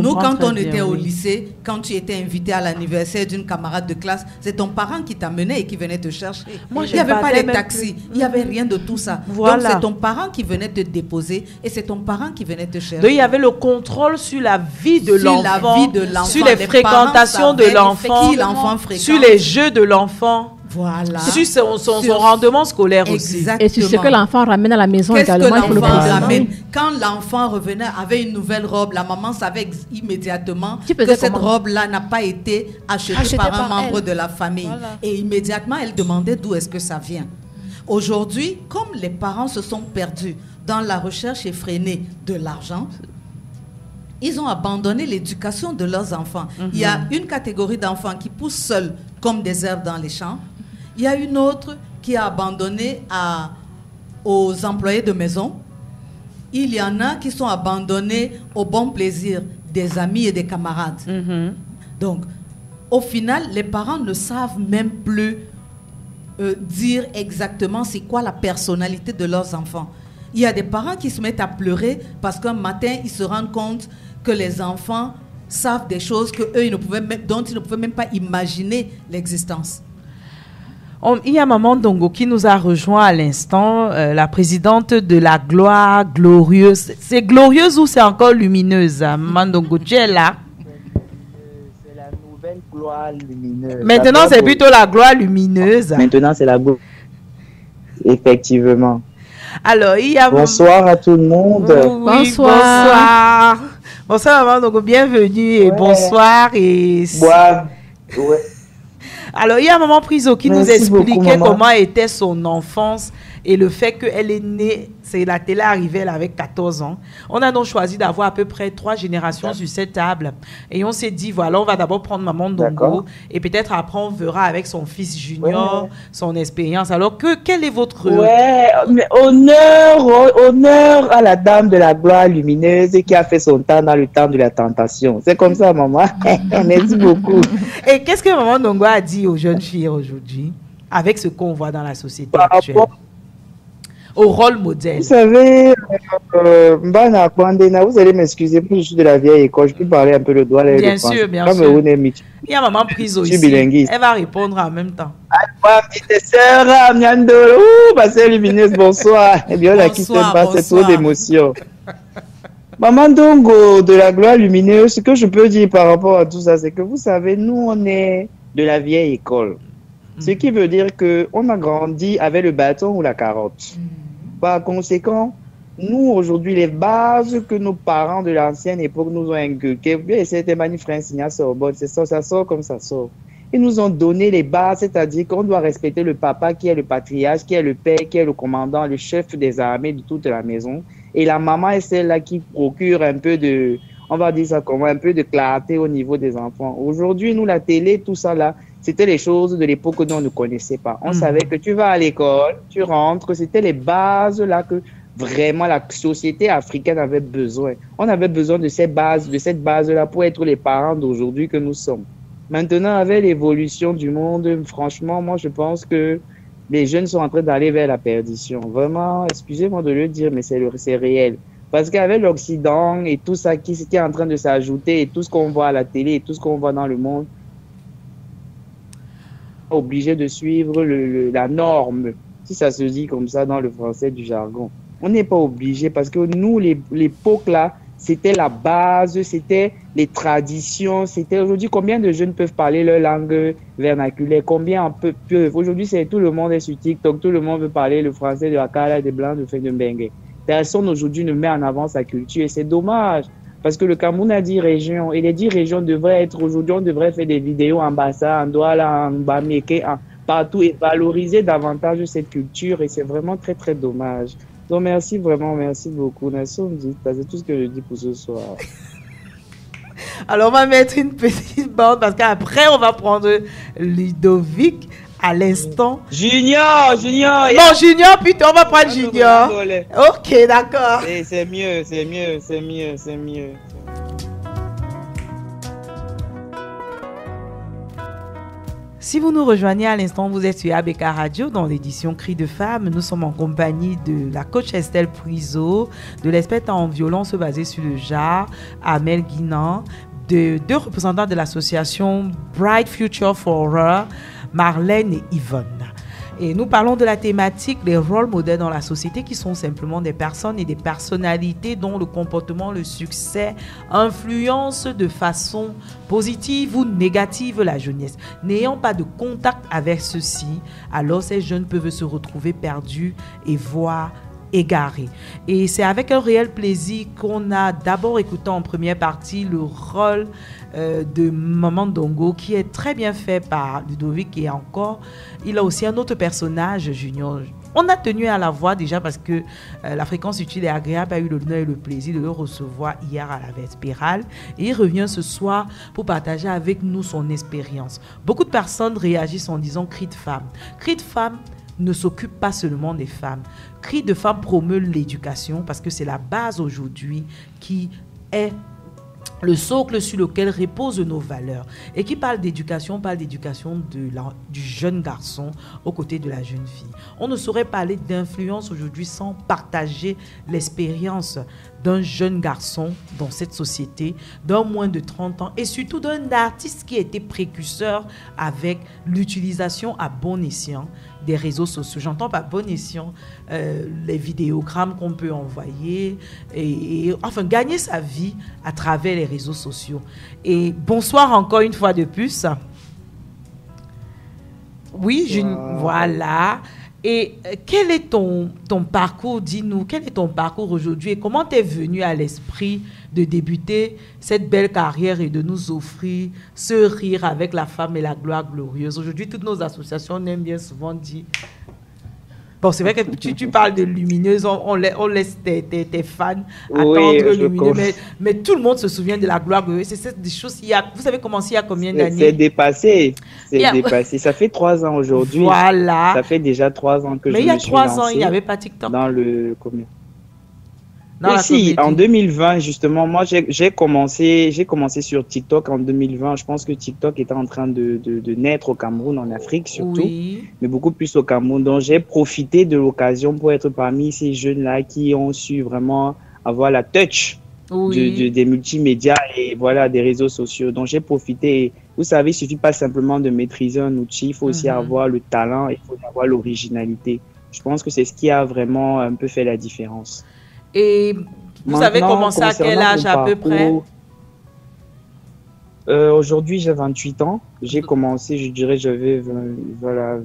Nous, quand on était au lycée, quand tu étais invité à l'anniversaire d'une camarade de classe, c'est ton parent qui t'amenait et qui venait te chercher. Il n'y avait pas les taxis, il n'y avait rien de tout ça. Voilà. Donc, c'est ton parent qui venait te déposer et c'est ton parent qui venait te chercher. Donc, il y avait le contrôle sur la vie de l'enfant, sur les fréquentations de l'enfant, sur les jeux de l'enfant. Voilà. Sur son rendement scolaire aussi. Et sur ce que l'enfant ramène à la maison également. Quand l'enfant revenait avec une nouvelle robe, la maman savait immédiatement que cette robe-là n'a pas été achetée par un membre de la famille. Voilà. Et immédiatement, elle demandait d'où est-ce que ça vient. Aujourd'hui, comme les parents se sont perdus dans la recherche effrénée de l'argent, ils ont abandonné l'éducation de leurs enfants. Il y a une catégorie d'enfants qui poussent seuls comme des herbes dans les champs. Il y a une autre qui a abandonné aux employés de maison. Il y en a qui sont abandonnés au bon plaisir des amis et des camarades. Donc, au final, les parents ne savent même plus dire exactement c'est quoi la personnalité de leurs enfants. Il y a des parents qui se mettent à pleurer parce qu'un matin, ils se rendent compte que les enfants savent des choses dont ils ne pouvaient même pas imaginer l'existence. Il y a Maman Ndongo qui nous a rejoint à l'instant, la présidente de la gloire glorieuse. C'est glorieuse ou c'est encore lumineuse, Maman Ndongo? Tu es là? C'est la nouvelle gloire lumineuse. Maintenant, c'est plutôt la gloire lumineuse. Maintenant, c'est la gloire. Effectivement. Alors, il y a... Bonsoir à tout le monde. Oui, bonsoir. Bonsoir, Maman Ndongo, bienvenue et bonsoir. Et... Ouais. Alors, il y a Maman Priso qui nous expliquait comment était son enfance et le fait qu'elle est née, c'est la télé arrivée, elle avait 14 ans. On a donc choisi d'avoir à peu près 3 générations sur cette table. Et on s'est dit, voilà, on va d'abord prendre Maman Ndongo et peut-être après on verra avec son fils Junior, son expérience. Alors, quel est votre... mais honneur à la dame de la gloire lumineuse qui a fait son temps dans le temps de la tentation. C'est comme ça, maman. Merci beaucoup. Et qu'est-ce que Maman Ndongo a dit aux jeunes filles aujourd'hui avec ce qu'on voit dans la société actuelle? Au rôle modèle. Vous savez, Mbana Kwandena, vous allez m'excuser, je suis de la vieille école, je peux parler un peu le doigt. Bien sûr, bien sûr. Il y a Maman Priso ici. Elle va répondre en même temps. Petite sœur, Miandolo, passez lumineuse, bonsoir. Eh bien, la qui se passe, c'est trop d'émotion. Maman Ndongo de la gloire lumineuse, ce que je peux dire par rapport à tout ça, c'est que vous savez, nous, on est de la vieille école. Ce qui veut dire qu'on a grandi avec le bâton ou la carotte. Par conséquent, nous, aujourd'hui, les bases que nos parents de l'ancienne époque nous ont inculquées, c'était magnifique, ça sort comme ça sort. Ils nous ont donné les bases, c'est-à-dire qu'on doit respecter le papa qui est le patriarche, qui est le père, qui est le commandant, le chef des armées de toute la maison. Et la maman est celle-là qui procure un peu de, on va dire ça comment, un peu de clarté au niveau des enfants. Aujourd'hui, nous, la télé, tout ça là, c'était les choses de l'époque que nous ne connaissait pas. On savait que tu vas à l'école, tu rentres, c'était les bases là que vraiment la société africaine avait besoin. On avait besoin de cette base-là pour être les parents d'aujourd'hui que nous sommes. Maintenant, avec l'évolution du monde, franchement, moi, je pense que les jeunes sont en train d'aller vers la perdition. Vraiment, excusez-moi de le dire, mais c'est réel. Parce qu'avec l'Occident et tout ça qui est en train de s'ajouter, et tout ce qu'on voit à la télé, et tout ce qu'on voit dans le monde, obligé de suivre la norme si ça se dit comme ça dans le français du jargon. On n'est pas obligé parce que nous, l'époque là, c'était la base, c'était les traditions, c'était aujourd'hui combien de jeunes peuvent parler leur langue vernaculaire, combien peuvent. Aujourd'hui, c'est tout le monde est sur TikTok, tout le monde veut parler le français de la Kala, des Blancs, de Mbengue. Personne aujourd'hui ne met en avant sa culture et c'est dommage parce que le Cameroun a 10 régions et les 10 régions devraient être aujourd'hui, on devrait faire des vidéos en Bassa, en Douala, en Bameke, partout et valoriser davantage cette culture et c'est vraiment très très dommage. Donc merci vraiment, merci beaucoup. C'est tout ce que je dis pour ce soir. Alors on va mettre une petite bande parce qu'après on va prendre Ludovic à l'instant. Junior. Non, Junior, putain, on va prendre Junior. Ok, d'accord. C'est mieux. Si vous nous rejoignez à l'instant, vous êtes sur ABK Radio dans l'édition Cris de Femmes. Nous sommes en compagnie de la coach Estelle Puiseau, de l'experte en violence basée sur le genre, Amel Guinan, de deux représentants de l'association Bright Future for Her, Marlène et Yvonne. Et nous parlons de la thématique des rôles modèles dans la société qui sont simplement des personnes et des personnalités dont le comportement, le succès influencent de façon positive ou négative la jeunesse. N'ayant pas de contact avec ceux-ci, alors ces jeunes peuvent se retrouver perdus et voire égarés. Et c'est avec un réel plaisir qu'on a d'abord écouté en première partie le rôle de Maman Ndongo qui est très bien fait par Ludovic et encore, il a aussi un autre personnage, Junior. On a tenu à la voir déjà parce que la fréquence utile et agréable a eu l'honneur et le plaisir de le recevoir hier à la Vespérale et il revient ce soir pour partager avec nous son expérience. Beaucoup de personnes réagissent en disant cri de femme. Cri de femme ne s'occupe pas seulement des femmes. Cri de femme promeut l'éducation parce que c'est la base aujourd'hui qui est le socle sur lequel reposent nos valeurs. Et qui parle d'éducation du jeune garçon aux côtés de la jeune fille. On ne saurait parler d'influence aujourd'hui sans partager l'expérience d'un jeune garçon dans cette société, d'un moins de 30 ans et surtout d'un artiste qui a été précurseur avec l'utilisation à bon escient des réseaux sociaux. J'entends par bon escient les vidéogrammes qu'on peut envoyer et enfin gagner sa vie à travers les réseaux sociaux. Et bonsoir encore une fois de plus. Oui, voilà. Et quel est ton parcours, dis-nous, quel est ton parcours aujourd'hui et comment t'es venu à l'esprit de débuter cette belle carrière et de nous offrir ce rire avec la femme et la gloire glorieuse. Aujourd'hui, toutes nos associations on aime bien souvent dire... Bon, c'est vrai que tu parles de Lumineuse, on laisse tes fans attendre Lumineuse, mais tout le monde se souvient de la gloire glorieuse. C'est des choses, vous savez commencé il y a combien d'années? C'est dépassé, dépassé. Ça fait 3 ans aujourd'hui. Voilà. Ça fait déjà 3 ans que je me suis lancé. Mais il y a 3 ans, il n'y avait pas TikTok. Dans le comédie. Si, en 2020, justement, moi, j'ai commencé sur TikTok en 2020. Je pense que TikTok était en train de naître au Cameroun, en Afrique surtout, mais beaucoup plus au Cameroun. Donc, j'ai profité de l'occasion pour être parmi ces jeunes-là qui ont su vraiment avoir la touch des multimédias et voilà, des réseaux sociaux. Donc, j'ai profité. Vous savez, il suffit pas simplement de maîtriser un outil, il faut aussi avoir le talent, il faut avoir l'originalité. Je pense que c'est ce qui a vraiment un peu fait la différence. Et vous avez commencé à quel âge à peu près? Aujourd'hui, j'ai 28 ans. J'ai commencé, je dirais, j'avais... Voilà.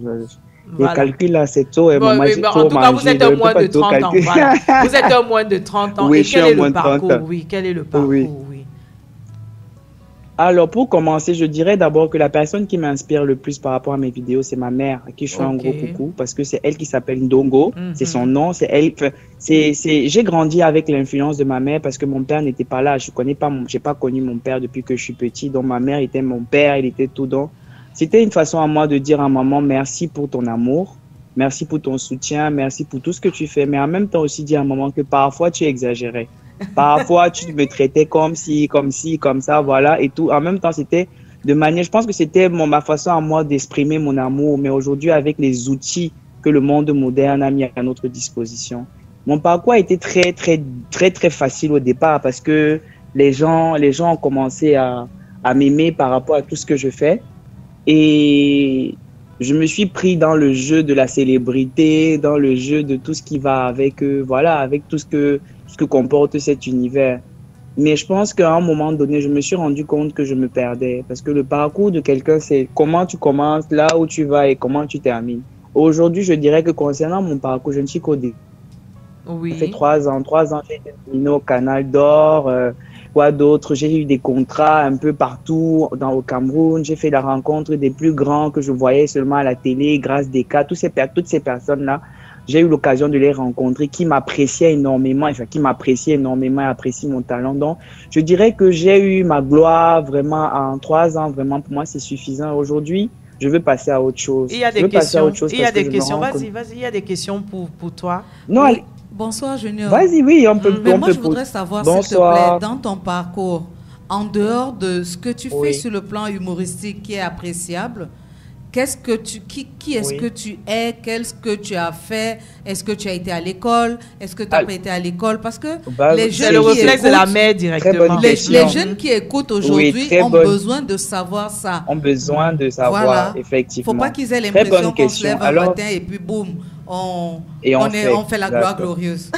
Les calculs là, c'est tôt. En tout cas, vous êtes un moins de 30 ans. Voilà. Vous êtes un moins de 30 ans. Oui, et quel est le parcours? Oui, quel est le parcours? Oui. Alors, pour commencer, je dirais d'abord que la personne qui m'inspire le plus par rapport à mes vidéos, c'est ma mère, à qui je fais un gros coucou, parce que c'est elle qui s'appelle Ndongo, c'est son nom, c'est elle. J'ai grandi avec l'influence de ma mère parce que mon père n'était pas là. J'ai pas connu mon père depuis que je suis petit, donc ma mère était mon père, il était tout donc. C'était une façon à moi de dire à maman merci pour ton amour, merci pour ton soutien, merci pour tout ce que tu fais, mais en même temps aussi dire à maman que parfois tu exagérais. Parfois, tu me traitais comme ça, voilà, et tout. En même temps, c'était de manière, je pense que c'était ma façon à moi d'exprimer mon amour, mais aujourd'hui, avec les outils que le monde moderne a mis à notre disposition. Mon parcours a été très, très, très, très facile au départ parce que les gens ont commencé à m'aimer par rapport à tout ce que je fais. Et je me suis pris dans le jeu de la célébrité, dans le jeu de tout ce qui va avec, avec tout ce que comporte cet univers. Mais je pense qu'à un moment donné, je me suis rendu compte que je me perdais. Parce que le parcours de quelqu'un, c'est comment tu commences, là où tu vas et comment tu termines. Aujourd'hui, je dirais que concernant mon parcours, je ne suis qu'au début. Oui. Ça fait 3 ans, j'ai été nominé au Canal d'Or, quoi d'autre. J'ai eu des contrats un peu partout au Cameroun. J'ai fait la rencontre des plus grands que je voyais seulement à la télé, grâce des cas. Toutes ces personnes-là, j'ai eu l'occasion de les rencontrer, qui m'appréciaient énormément, et apprécient mon talent. Donc, je dirais que j'ai eu ma gloire vraiment en 3 ans. Vraiment, pour moi, c'est suffisant. Aujourd'hui, je veux passer à autre chose. Il y a des questions. Il y a des questions. Vas-y, il y a des questions pour toi. Non, oui. Bonsoir, Junior. Vas-y, oui, on peut. Mais moi, je voudrais savoir, s'il te plaît, dans ton parcours, en dehors de ce que tu fais sur le plan humoristique qui est appréciable, qui est-ce que tu es, qu'est-ce que tu as fait, est-ce que tu as été à l'école, est-ce que tu n'as pas été à l'école, parce que les jeunes le réflexe de la mère directement. Les jeunes qui écoutent aujourd'hui ont besoin de savoir ça. Ont besoin de savoir, effectivement. Il ne faut pas qu'ils aient l'impression qu'on se lève un matin et puis boum, on fait la gloire glorieuse.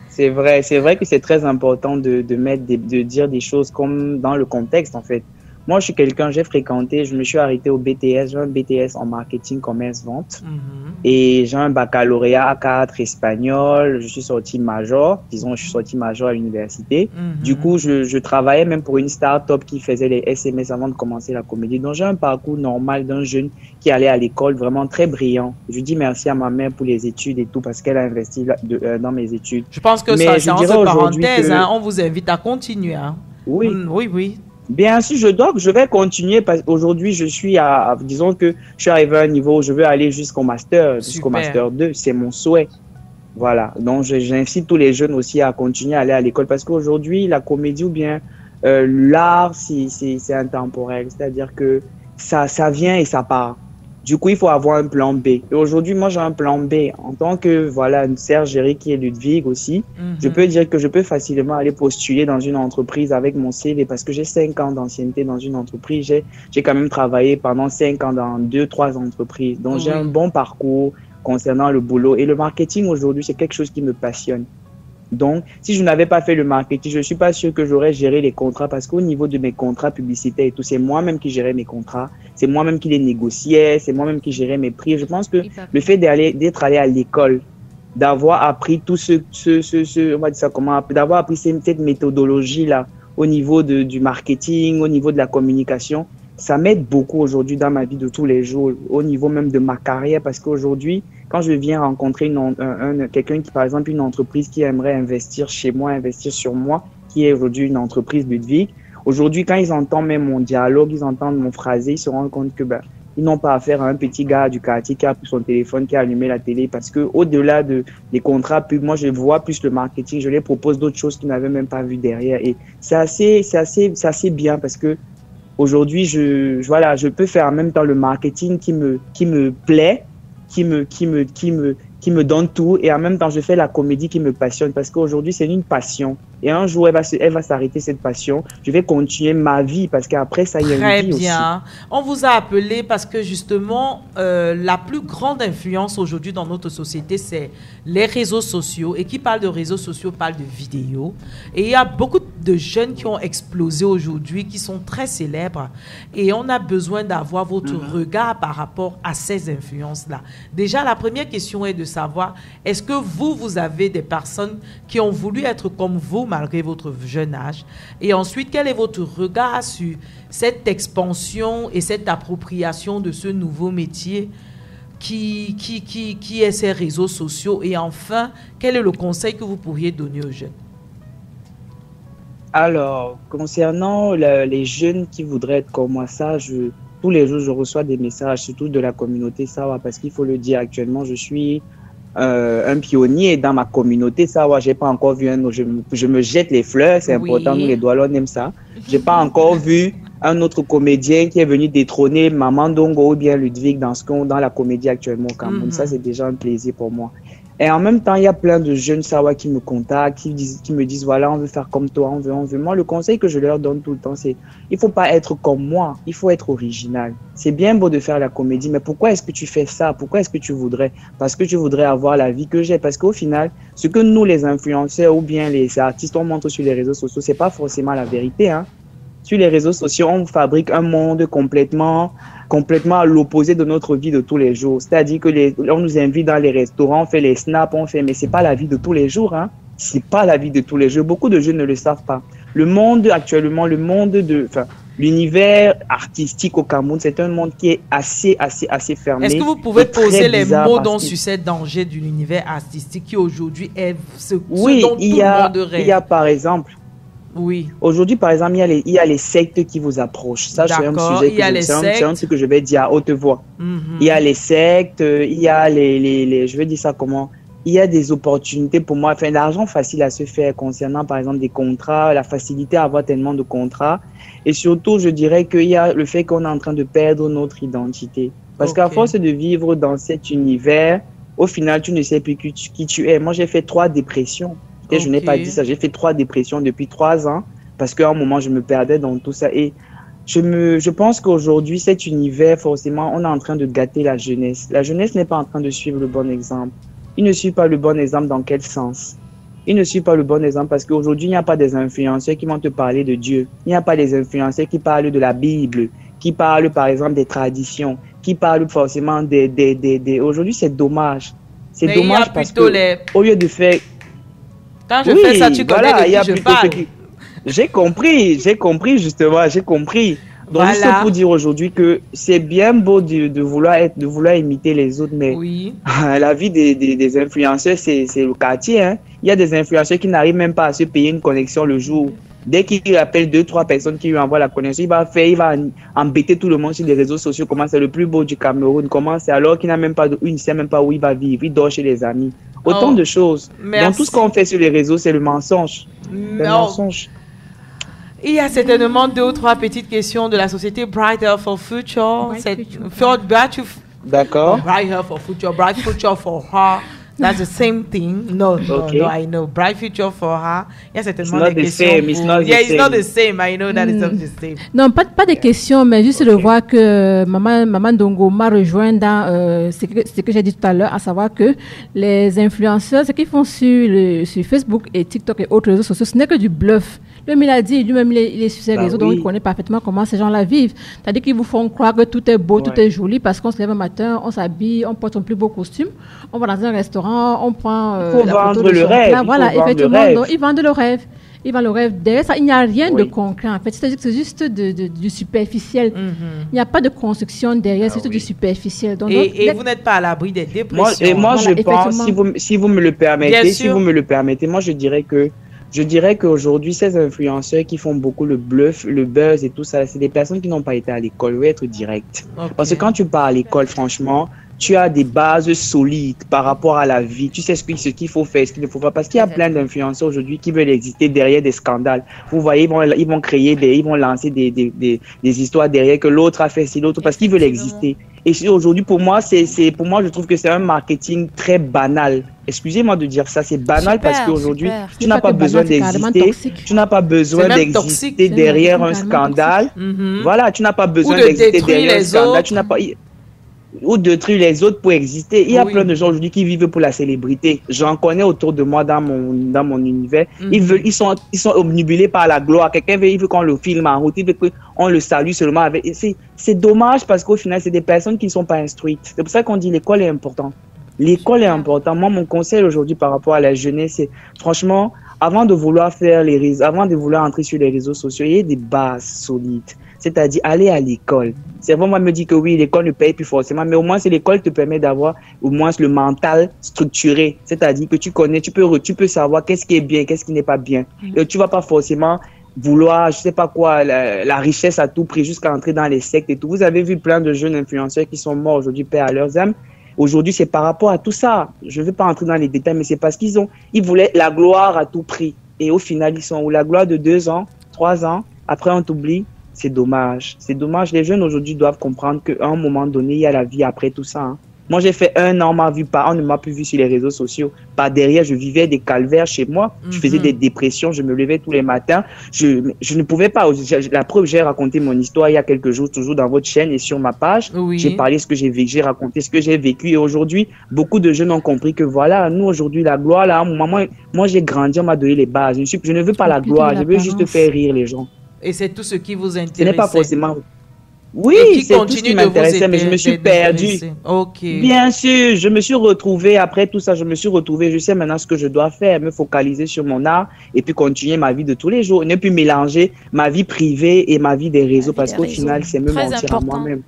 C'est vrai que c'est très important de dire des choses comme dans le contexte, en fait. Moi, je suis quelqu'un, je me suis arrêté au BTS, j'ai un BTS en marketing, commerce, vente. Et j'ai un baccalauréat A4 espagnol, je suis sorti major à l'université. Du coup, je travaillais même pour une start-up qui faisait les SMS avant de commencer la comédie. Donc, j'ai un parcours normal d'un jeune qui allait à l'école, vraiment très brillant. Je dis merci à ma mère pour les études et tout, parce qu'elle a investi dans mes études. Je pense que ça, c'est entre parenthèses, on vous invite à continuer. Hein. Oui. Oui. Bien sûr, je vais continuer parce qu'aujourd'hui, disons que je suis arrivé à un niveau où je veux aller jusqu'au master 2. C'est mon souhait. Voilà. Donc, j'incite tous les jeunes aussi à continuer à aller à l'école parce qu'aujourd'hui, la comédie ou bien l'art, c'est intemporel. C'est-à-dire que ça vient et ça part. Du coup, il faut avoir un plan B. Et aujourd'hui, moi, j'ai un plan B. En tant que, Serge, Eric et Ludwig aussi, je peux dire que je peux facilement aller postuler dans une entreprise avec mon CV parce que j'ai 5 ans d'ancienneté dans une entreprise. J'ai quand même travaillé pendant 5 ans dans 2-3 entreprises. Donc, j'ai un bon parcours concernant le boulot. Et le marketing, aujourd'hui, c'est quelque chose qui me passionne. Donc, si je n'avais pas fait le marketing, je ne suis pas sûr que j'aurais géré les contrats parce qu'au niveau de mes contrats publicitaires et tout, c'est moi-même qui gérais mes contrats, c'est moi-même qui les négociais, c'est moi-même qui gérais mes prix. Je pense que le fait d'être allé à l'école, d'avoir appris tout on va dire ça comment, d'avoir appris cette méthodologie-là au niveau du marketing, au niveau de la communication, ça m'aide beaucoup aujourd'hui dans ma vie de tous les jours, au niveau même de ma carrière parce qu'aujourd'hui, quand je viens rencontrer quelqu'un qui, par exemple, une entreprise qui aimerait investir chez moi, investir sur moi, qui est aujourd'hui une entreprise Ludwig, aujourd'hui, quand ils entendent même mon dialogue, ils entendent mon phrasé, ils se rendent compte que ils n'ont pas affaire à un petit gars du quartier qui a pris son téléphone, qui a allumé la télé, parce que au-delà des contrats pubs, moi, je vois plus le marketing, je les propose d'autres choses qu'ils n'avaient même pas vu derrière. Et c'est assez bien parce que aujourd'hui, je peux faire en même temps le marketing qui me plaît, qui me donne tout et en même temps je fais la comédie qui me passionne parce qu'aujourd'hui c'est une passion et un jour elle va s'arrêter cette passion, je vais continuer ma vie parce qu'après ça y a une vie aussi. Très bien. On vous a appelé parce que justement la plus grande influence aujourd'hui dans notre société c'est les réseaux sociaux et qui parle de réseaux sociaux parle de vidéos et il y a beaucoup de jeunes qui ont explosé aujourd'hui qui sont très célèbres et on a besoin d'avoir votre regard par rapport à ces influences-là. Déjà la première question est de savoir est-ce que vous avez des personnes qui ont voulu être comme vous malgré votre jeune âge et ensuite quel est votre regard sur cette expansion et cette appropriation de ce nouveau métier qui est ces réseaux sociaux et enfin quel est le conseil que vous pourriez donner aux jeunes? Alors concernant les jeunes qui voudraient être comme moi, tous les jours je reçois des messages surtout de la communauté Sawa parce qu'il faut le dire actuellement je suis un pionnier dans ma communauté, ça, j'ai pas encore vu je me jette les fleurs, c'est important, nous les Douala on aime ça. J'ai pas encore vu un autre comédien qui est venu détrôner Maman Dongo ou bien Ludwig dans la comédie actuellement au Cameroun. Ça, c'est déjà un plaisir pour moi. Et en même temps, il y a plein de jeunes Sawa qui me contactent, qui me disent, voilà, on veut faire comme toi, on veut. Moi, le conseil que je leur donne tout le temps, c'est, il faut pas être comme moi, il faut être original. C'est bien beau de faire la comédie, mais pourquoi est-ce que tu fais ça? Pourquoi est-ce que tu voudrais? Parce que tu voudrais avoir la vie que j'ai. Parce qu'au final, ce que nous, les influenceurs ou bien les artistes, on montre sur les réseaux sociaux, c'est pas forcément la vérité, hein. Sur les réseaux sociaux, on fabrique un monde complètement à l'opposé de notre vie de tous les jours. C'est-à-dire que on nous invite dans les restaurants, on fait les snaps, mais c'est pas la vie de tous les jours, hein. C'est pas la vie de tous les jours. Beaucoup de jeunes ne le savent pas. Le monde actuellement, l'univers artistique au Cameroun, c'est un monde qui est assez fermé. Est-ce que vous pouvez poser les mots dont suscite danger de l'univers artistique qui aujourd'hui est ce dont tout le monde rêve? Il y a par exemple. Oui. Aujourd'hui, par exemple, il y a les sectes qui vous approchent. Ça, c'est un sujet c'est un truc que je vais dire à haute voix. Il y a les sectes, il y a je vais dire ça comment? Il y a des opportunités pour moi, enfin, l'argent facile à se faire concernant, par exemple, des contrats, la facilité à avoir tellement de contrats. Et surtout, je dirais qu'il y a le fait qu'on est en train de perdre notre identité. Parce qu'à force de vivre dans cet univers, au final, tu ne sais plus qui tu es. Moi, j'ai fait 3 dépressions. Et je n'ai pas dit ça. J'ai fait 3 dépressions depuis 3 ans parce qu'à un moment, je me perdais dans tout ça. Et je pense qu'aujourd'hui, cet univers, forcément, on est en train de gâter la jeunesse. La jeunesse n'est pas en train de suivre le bon exemple. Il ne suit pas le bon exemple dans quel sens? Il ne suit pas le bon exemple parce qu'aujourd'hui, il n'y a pas des influenceurs qui vont te parler de Dieu. Il n'y a pas des influenceurs qui parlent de la Bible, qui parlent, par exemple, des traditions, qui parlent forcément Aujourd'hui, c'est dommage. C'est dommage parce que, au lieu de faire... Quand je fais ça, tu connais de qui je parle. J'ai compris justement, j'ai compris. Donc, c'est pour dire aujourd'hui que c'est bien beau de vouloir imiter les autres, mais la vie des influenceurs, c'est le quartier, hein. Il y a des influenceurs qui n'arrivent même pas à se payer une connexion le jour. Dès qu'il appelle 2-3 personnes qui lui envoient la connexion, il va embêter tout le monde sur les réseaux sociaux. Comment c'est le plus beau du Cameroun? Comment c'est alors qu'il n'a même pas il ne sait même pas où il va vivre. Il dort chez les amis. Autant de choses. Merci. Donc tout ce qu'on fait sur les réseaux, c'est le mensonge. Le mensonge. Il y a certainement 2 ou 3 petites questions de la société Brighter for Future. D'accord. Brighter for Future, Bright Future for Her. That's the same thing. No, I know. Bright future for her. Il y a certainement des questions. It's not the same. I know that it's not the same. Non, pas de questions, mais juste de voir que Maman Dongo m'a rejoint dans ce que j'ai dit tout à l'heure, à savoir que les influenceurs, ce qu'ils font sur Facebook et TikTok et autres réseaux sociaux, ce n'est que du bluff. Lui-même, il a dit, lui-même, il est sur ces réseaux, donc il connaît parfaitement comment ces gens-là vivent. C'est-à-dire qu'ils vous font croire que tout est beau, tout est joli, parce qu'on se lève un matin, on s'habille, on porte son plus beau costume, on va dans un restaurant, on prend il faut vendre le rêve. Voilà, effectivement, donc ils vendent le rêve. Ils vendent le rêve. Derrière ça, il n'y a rien de concret, en fait. C'est-à-dire que c'est juste du superficiel. Il n'y a pas de construction derrière, c'est juste du superficiel. Donc, et vous n'êtes pas à l'abri des dépressions. Moi, je pense, si vous me le permettez, moi, je dirais qu'aujourd'hui, ces influenceurs qui font beaucoup le bluff, le buzz et tout ça, c'est des personnes qui n'ont pas été à l'école. Je vais être direct. Parce que quand tu pars à l'école, franchement, tu as des bases solides par rapport à la vie. Tu sais ce qu'il faut faire, ce qu'il ne faut pas. Parce qu'il y a plein d'influenceurs aujourd'hui qui veulent exister derrière des scandales. Vous voyez, ils vont lancer des histoires derrière que l'autre a fait ci, l'autre, parce qu'ils veulent exister. Et aujourd'hui, pour moi, je trouve que c'est un marketing très banal. Excusez-moi de dire ça, c'est banal parce qu'aujourd'hui, tu n'as pas besoin d'exister. Tu n'as pas besoin d'exister derrière un scandale. Voilà, tu n'as pas besoin d'exister derrière un scandale. Tu n'as pas... ou détruire les autres pour exister. Il y a plein de gens aujourd'hui qui vivent pour la célébrité. J'en connais autour de moi dans mon univers. Ils sont obnubilés par la gloire. Il veut qu'on le filme en route, il veut qu'on le salue seulement avec... C'est dommage parce qu'au final, c'est des personnes qui ne sont pas instruites. C'est pour ça qu'on dit l'école est importante. L'école est importante. Moi, mon conseil aujourd'hui par rapport à la jeunesse, c'est franchement, avant de vouloir entrer sur les réseaux sociaux, il y a des bases solides. C'est-à-dire aller à l'école. C'est vrai, moi, me dit que oui, l'école ne paye plus forcément, mais au moins, c'est l'école qui te permet d'avoir au moins le mental structuré. C'est-à-dire que tu connais, tu peux savoir qu'est-ce qui est bien, qu'est-ce qui n'est pas bien. Et tu vas pas forcément vouloir, je sais pas quoi, la richesse à tout prix jusqu'à entrer dans les sectes et tout. Vous avez vu plein de jeunes influenceurs qui sont morts aujourd'hui, paix à leurs âmes. Aujourd'hui, c'est par rapport à tout ça. Je ne vais pas entrer dans les détails, mais c'est parce ils voulaient la gloire à tout prix. Et au final, ils sont où? La gloire de 2 ans, 3 ans, après on t'oublie. C'est dommage. C'est dommage. Les jeunes aujourd'hui doivent comprendre qu'à un moment donné, il y a la vie après tout ça. Hein. Moi, j'ai fait 1 an, on ne m'a plus vu sur les réseaux sociaux. Par derrière, je vivais des calvaires chez moi. Je faisais des dépressions, je me levais tous les matins. Je ne pouvais pas. La preuve, j'ai raconté mon histoire il y a quelques jours, toujours dans votre chaîne et sur ma page. Oui. J'ai parlé ce que j'ai vécu, j'ai raconté ce que j'ai vécu. Et aujourd'hui, beaucoup de jeunes ont compris que voilà, nous, aujourd'hui, la gloire, là, moi, j'ai grandi, on m'a donné les bases. Je ne veux pas la gloire, je veux juste faire rire les gens. Et c'est tout ce qui vous intéresse. Ce n'est pas forcément... Oui, c'est tout ce qui m'intéressait, mais je me suis perdue. Okay. Bien sûr, je me suis retrouvée, après tout ça, je sais maintenant ce que je dois faire, me focaliser sur mon art et puis continuer ma vie de tous les jours, ne plus mélanger ma vie privée et ma vie des réseaux, parce qu'au final, c'est me mentir à moi-même.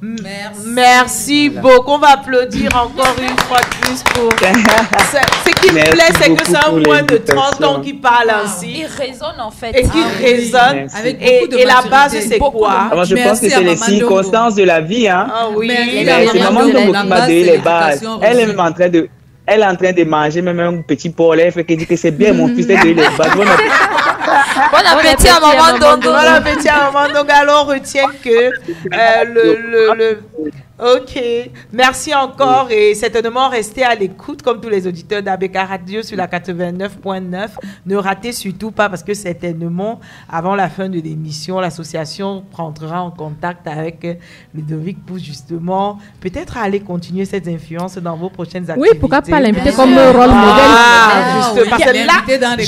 Merci beaucoup. On va applaudir encore une fois de plus pour... Ce qui me plaît, c'est que c'est un moins de 30 ans qui parle ainsi. Il résonne en fait. Et qui résonne. Avec beaucoup de et la base, c'est quoi? Alors, je pense que c'est les circonstances de la vie. Hein. Ah oui. C'est Maman Dongo qui m'a donné les bases. Elle est même en train de... Elle est en train de manger même un petit porc. Elle fait qu'elle dit que c'est bien, mon fils t'a donné les bases. Bon appétit à Maman Dongo. Bon appétit à Maman Dongo. Alors, on retient que Ok, merci encore et certainement restez à l'écoute comme tous les auditeurs d'ABK Radio sur la 89.9. Ne ratez surtout pas parce que certainement avant la fin de l'émission, l'association prendra en contact avec Ludovic pour justement peut-être aller continuer cette influence dans vos prochaines activités. Oui, pourquoi pas l'inviter comme rôle modèle. Juste parce que là, dans les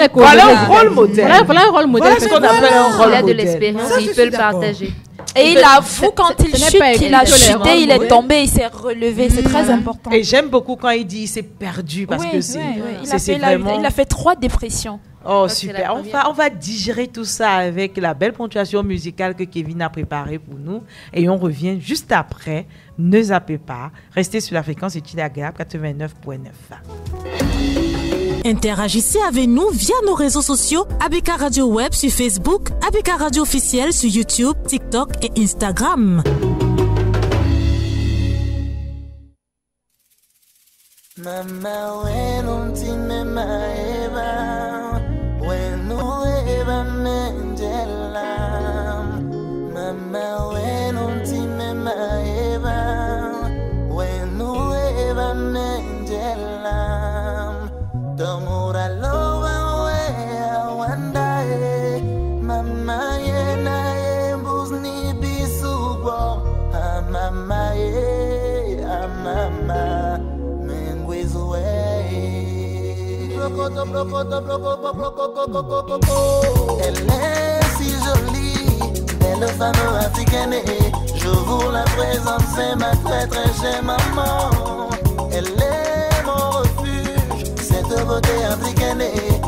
causeries. Voilà un rôle modèle. Voilà un rôle modèle. Voilà ce qu'on appelle un rôle modèle. Il a de l'expérience, il peut le partager. Et il avoue quand il chute, qu'il a chuté, il est tombé, il s'est relevé. C'est très important. Et j'aime beaucoup quand il dit il s'est perdu parce que c'est vraiment... Il a fait 3 dépressions. Oh, super. On va digérer tout ça avec la belle ponctuation musicale que Kevin a préparée pour nous. Et on revient juste après. Ne zappez pas. Restez sur la fréquence Études agréables 89.9. Interagissez avec nous via nos réseaux sociaux ABK Radio Web sur Facebook, ABK Radio officiel sur YouTube, TikTok et Instagram. Mama wenu mtimema eva wenu eva menjela Mama wenu mtimema eva wenu eva menjela Tomura loba wea wandae Mama yena embuzni bisubo Mama ye mama Elle est si jolie, belle femme africaine. Je vous la présente, c'est ma très très chère maman. Elle est mon refuge, cette beauté africaine.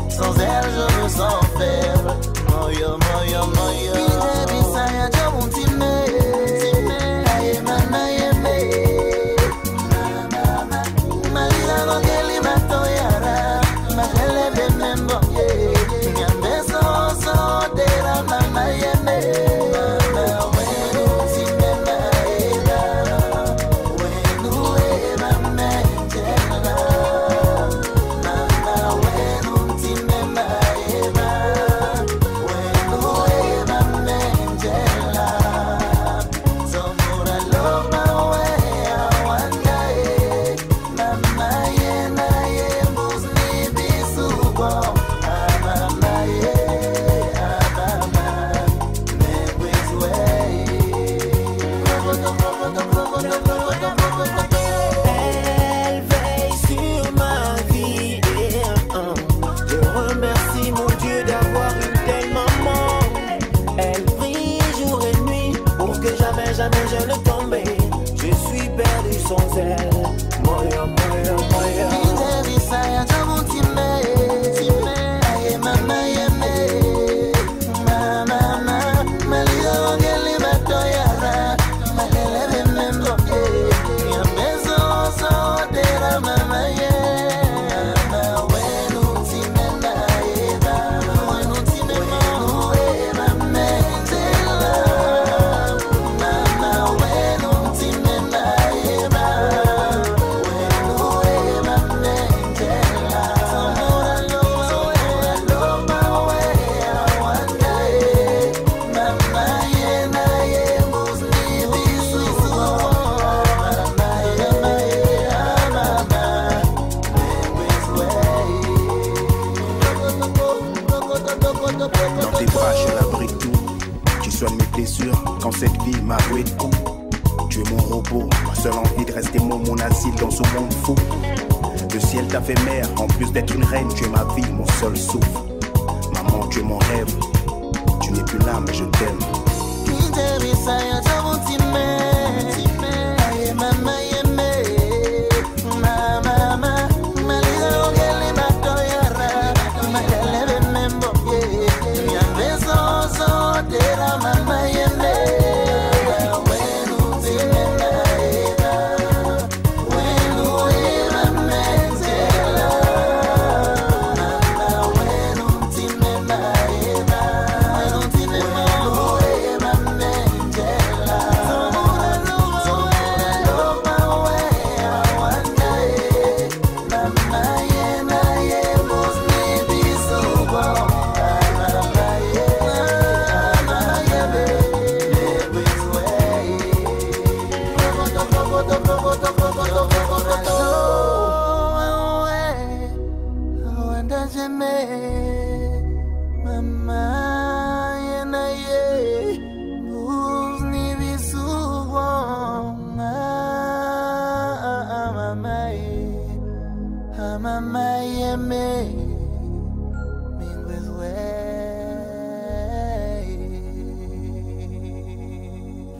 Sans elle je me sens faible. Moyo, moyo, moyo. Bine bisaya jabuntime. Aye mama yeme. Malila gongeli matoyara. vie, ma Wekou. Tu es mon robot, ma seule envie de rester mon asile dans ce monde fou. Le ciel t'a fait mère, en plus d'être une reine, tu es ma vie, mon seul souffle. Maman, tu es mon rêve, tu n'es plus là, mais je t'aime.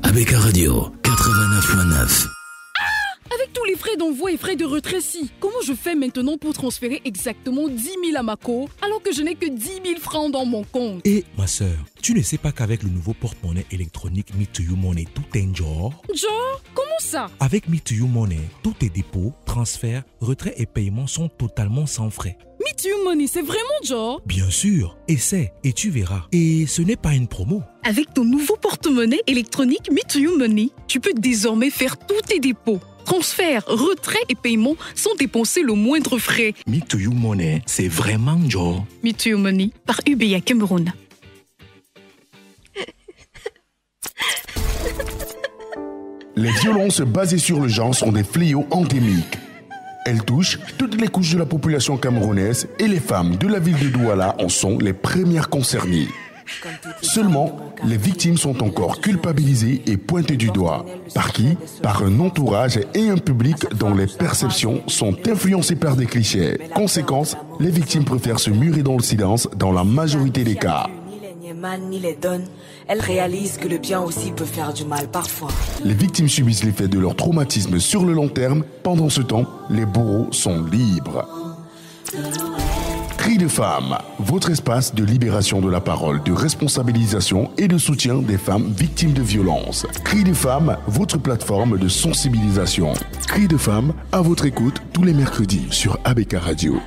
ABK Radio 89.9. Avec tous les frais d'envoi et frais de retrait, comment je fais maintenant pour transférer exactement 10 000 à Mako alors que je n'ai que 10 000 francs dans mon compte? Et ma soeur, tu ne sais pas qu'avec le nouveau porte-monnaie électronique Me2U Money, tout est un genre? Genre? Comment ça? Avec Me2U Money, tous tes dépôts, transferts, retraits et paiements sont totalement sans frais. Me2U Money, c'est vraiment genre? Bien sûr, essaie et tu verras. Et ce n'est pas une promo. Avec ton nouveau porte-monnaie électronique Me2U Money, tu peux désormais faire tous tes dépôts, transferts, retraits et paiements sans dépenser le moindre frais. Me2U Money, c'est vraiment genre. Me2U Money par UBA Cameroun. Les violences basées sur le genre sont des fléaux endémiques. Elles touchent toutes les couches de la population camerounaise et les femmes de la ville de Douala en sont les premières concernées. Seulement, les victimes sont encore culpabilisées et pointées du doigt. Par qui? Par un entourage et un public dont les perceptions sont influencées par des clichés. Conséquence, les victimes préfèrent se murer dans le silence dans la majorité des cas. Ni les donne, elles réalisent que le bien aussi peut faire du mal parfois. Les victimes subissent l'effet de leur traumatisme sur le long terme. Pendant ce temps, les bourreaux sont libres. Cris de femmes, votre espace de libération de la parole, de responsabilisation et de soutien des femmes victimes de violences. Cris de femmes, votre plateforme de sensibilisation. Cris de femmes, à votre écoute tous les mercredis sur ABK Radio.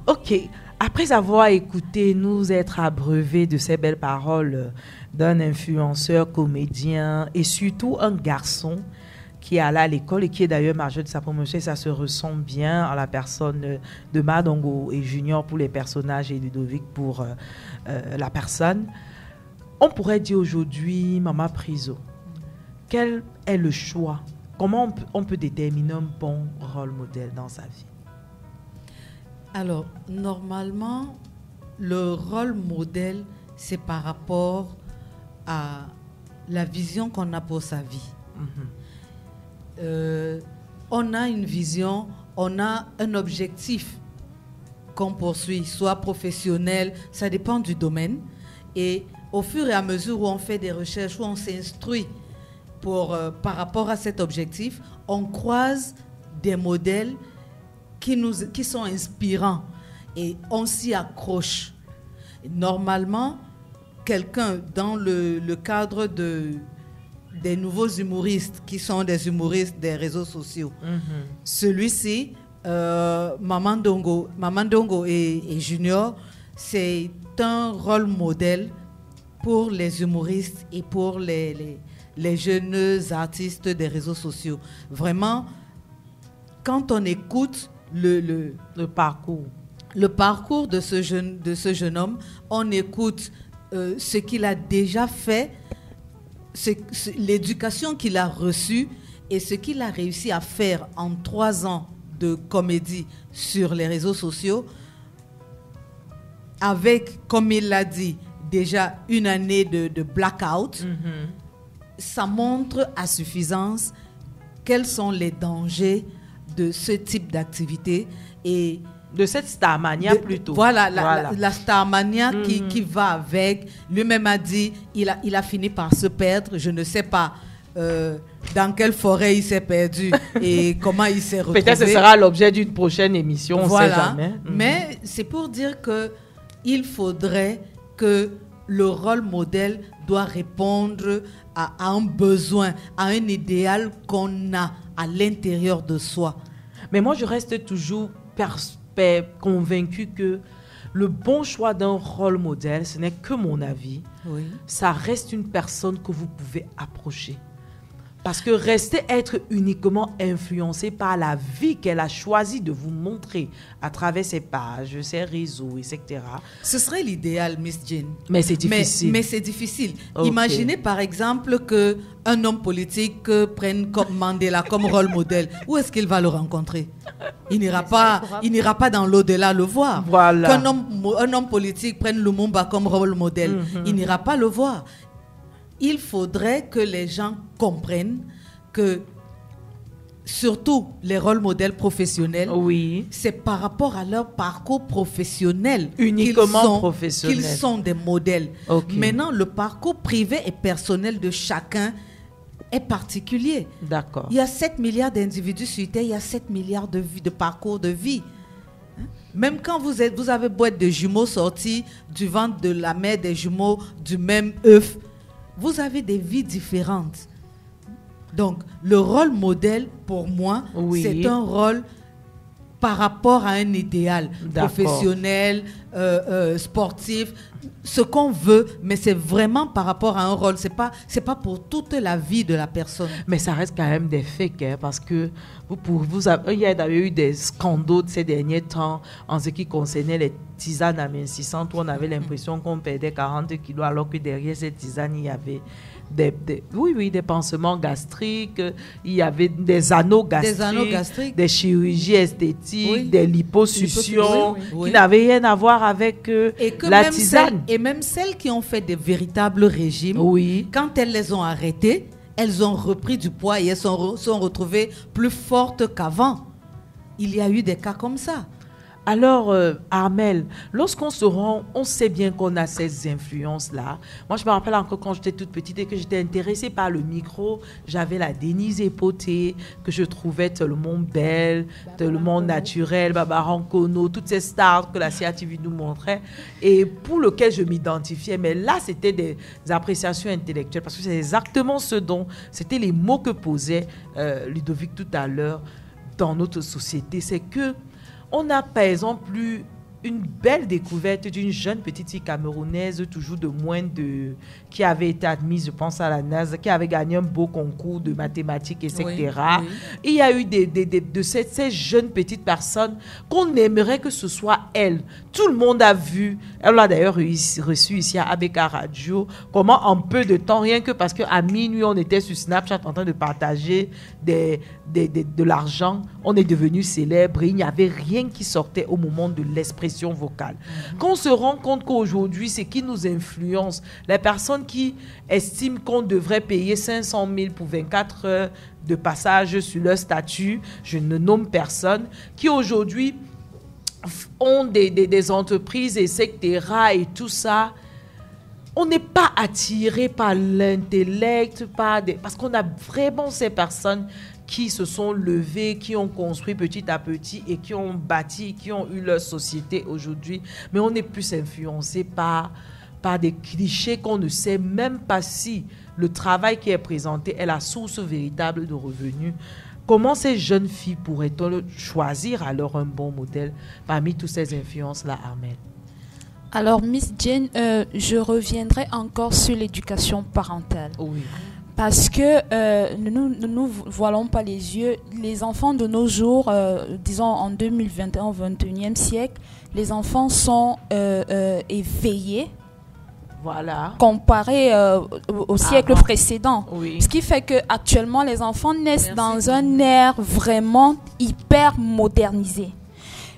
Ok, après avoir écouté nous être abreuvés de ces belles paroles d'un influenceur, comédien et surtout un garçon qui est allé à l'école et qui est d'ailleurs majeur de sa promotion, ça se ressent bien à la personne de Madongo et Junior pour les personnages et Ludovic pour la personne. On pourrait dire aujourd'hui, Maman Priso, quel est le choix? Comment on peut déterminer un bon rôle modèle dans sa vie? Alors, normalement, le rôle modèle, c'est par rapport à la vision qu'on a pour sa vie. On a une vision, on a un objectif qu'on poursuit, soit professionnel, ça dépend du domaine. Et au fur et à mesure où on fait des recherches, où on s'instruit par rapport à cet objectif, on croise des modèles qui sont inspirants et on s'y accroche. Normalement, quelqu'un dans le cadre des nouveaux humoristes qui sont des humoristes des réseaux sociaux, celui-ci, Maman Dongo et Junior, c'est un rôle modèle pour les humoristes et pour les jeunes artistes des réseaux sociaux. Vraiment, quand on écoute le parcours de ce jeune homme, on écoute ce qu'il a déjà fait, l'éducation qu'il a reçue et ce qu'il a réussi à faire en 3 ans de comédie sur les réseaux sociaux, avec, comme il l'a dit, déjà une année de blackout, ça montre à suffisance quels sont les dangers de ce type d'activité et de cette starmania plutôt. Voilà, la starmania qui va avec. Lui-même a dit, il a fini par se perdre. Je ne sais pas dans quelle forêt il s'est perdu et comment il s'est retrouvé. Peut-être que ce sera l'objet d'une prochaine émission, on ne sait jamais. Mais c'est pour dire qu'il faudrait que le rôle modèle doit répondre à un besoin, à un idéal qu'on a à l'intérieur de soi. Mais moi, je reste toujours convaincu que le bon choix d'un rôle modèle, ce n'est que mon avis. Oui. Ça reste une personne que vous pouvez approcher. Parce que être uniquement influencé par la vie qu'elle a choisi de vous montrer à travers ses pages, ses réseaux, etc. Ce serait l'idéal, Miss Jane. Mais c'est difficile. Mais c'est difficile. Okay. Imaginez par exemple qu'un homme politique prenne comme Mandela comme rôle modèle. Où est-ce qu'il va le rencontrer? Il n'ira pas dans l'au-delà le voir. Voilà. Qu'un homme politique prenne Lumumba comme rôle modèle, il n'ira pas le voir. Il faudrait que les gens comprennent que, surtout les rôles modèles professionnels, c'est par rapport à leur parcours professionnel qu'ils sont des modèles. Okay. Maintenant, le parcours privé et personnel de chacun est particulier. D'accord. Il y a 7 milliards d'individus sur Terre, il y a 7 milliards de parcours de vie. Même quand vous avez boîte de jumeaux sortis du ventre de la mère des jumeaux du même œuf, vous avez des vies différentes. Donc, le rôle modèle, pour moi, c'est un rôle par rapport à un idéal professionnel, sportif, ce qu'on veut, mais c'est vraiment par rapport à un rôle. C'est pas pour toute la vie de la personne. Mais ça reste quand même des faits, hein, parce que il y a eu des scandales ces derniers temps en ce qui concernait les tisanes amincissantes où on avait l'impression qu'on perdait 40 kilos alors que derrière ces tisanes, il y avait des pansements gastriques, il y avait des anneaux gastriques, des chirurgies esthétiques, des liposuctions qui n'avaient rien à voir avec la tisane. Et même celles qui ont fait des véritables régimes, quand elles les ont arrêtées, elles ont repris du poids et elles sont retrouvées plus fortes qu'avant. Il y a eu des cas comme ça. Alors, Armelle, lorsqu'on se rend, on sait bien qu'on a ces influences-là. Moi, je me rappelle encore quand j'étais toute petite et que j'étais intéressée par le micro, j'avais la Denise Epoté, que je trouvais tellement belle, tellement naturelle, Barbara Rancono, toutes ces stars que la CATV nous montrait et pour lesquelles je m'identifiais. Mais là, c'était des appréciations intellectuelles parce que c'est exactement ce dont, c'était les mots que posait Ludovic tout à l'heure dans notre société. C'est que on a par exemple eu une belle découverte d'une jeune petite fille camerounaise, toujours de qui avait été admise, je pense, à la NASA, qui avait gagné un beau concours de mathématiques, etc. Il y a eu de ces jeunes petites personnes qu'on aimerait que ce soit elles. Tout le monde a vu, elle l'a d'ailleurs reçu ici à ABK Radio, comment en peu de temps, rien que parce qu'à minuit, on était sur Snapchat en train de partager de l'argent, on est devenu célèbre et il n'y avait rien qui sortait au moment de l'expression vocale. Qu'on se rend compte qu'aujourd'hui, c'est qui nous influence. Les personnes qui estiment qu'on devrait payer 500 000 pour 24 heures de passage sur leur statut, je ne nomme personne, qui aujourd'hui ont des entreprises, etc. et tout ça. On n'est pas attiré par l'intellect, parce qu'on a vraiment ces personnes qui se sont levés, qui ont construit petit à petit et qui ont bâti, qui ont eu leur société aujourd'hui. Mais on est plus influencé par des clichés qu'on ne sait même pas si le travail qui est présenté est la source véritable de revenus. Comment ces jeunes filles pourraient-elles choisir alors un bon modèle parmi toutes ces influences-là, Armelle? Alors, Miss Jane, je reviendrai encore sur l'éducation parentale. Oui. Parce que ne nous voilons pas les yeux, les enfants de nos jours, disons en 2021, au 21e siècle, les enfants sont éveillés. comparé au siècle précédent. Ce qui fait qu'actuellement, les enfants naissent dans un ère vraiment hyper modernisé.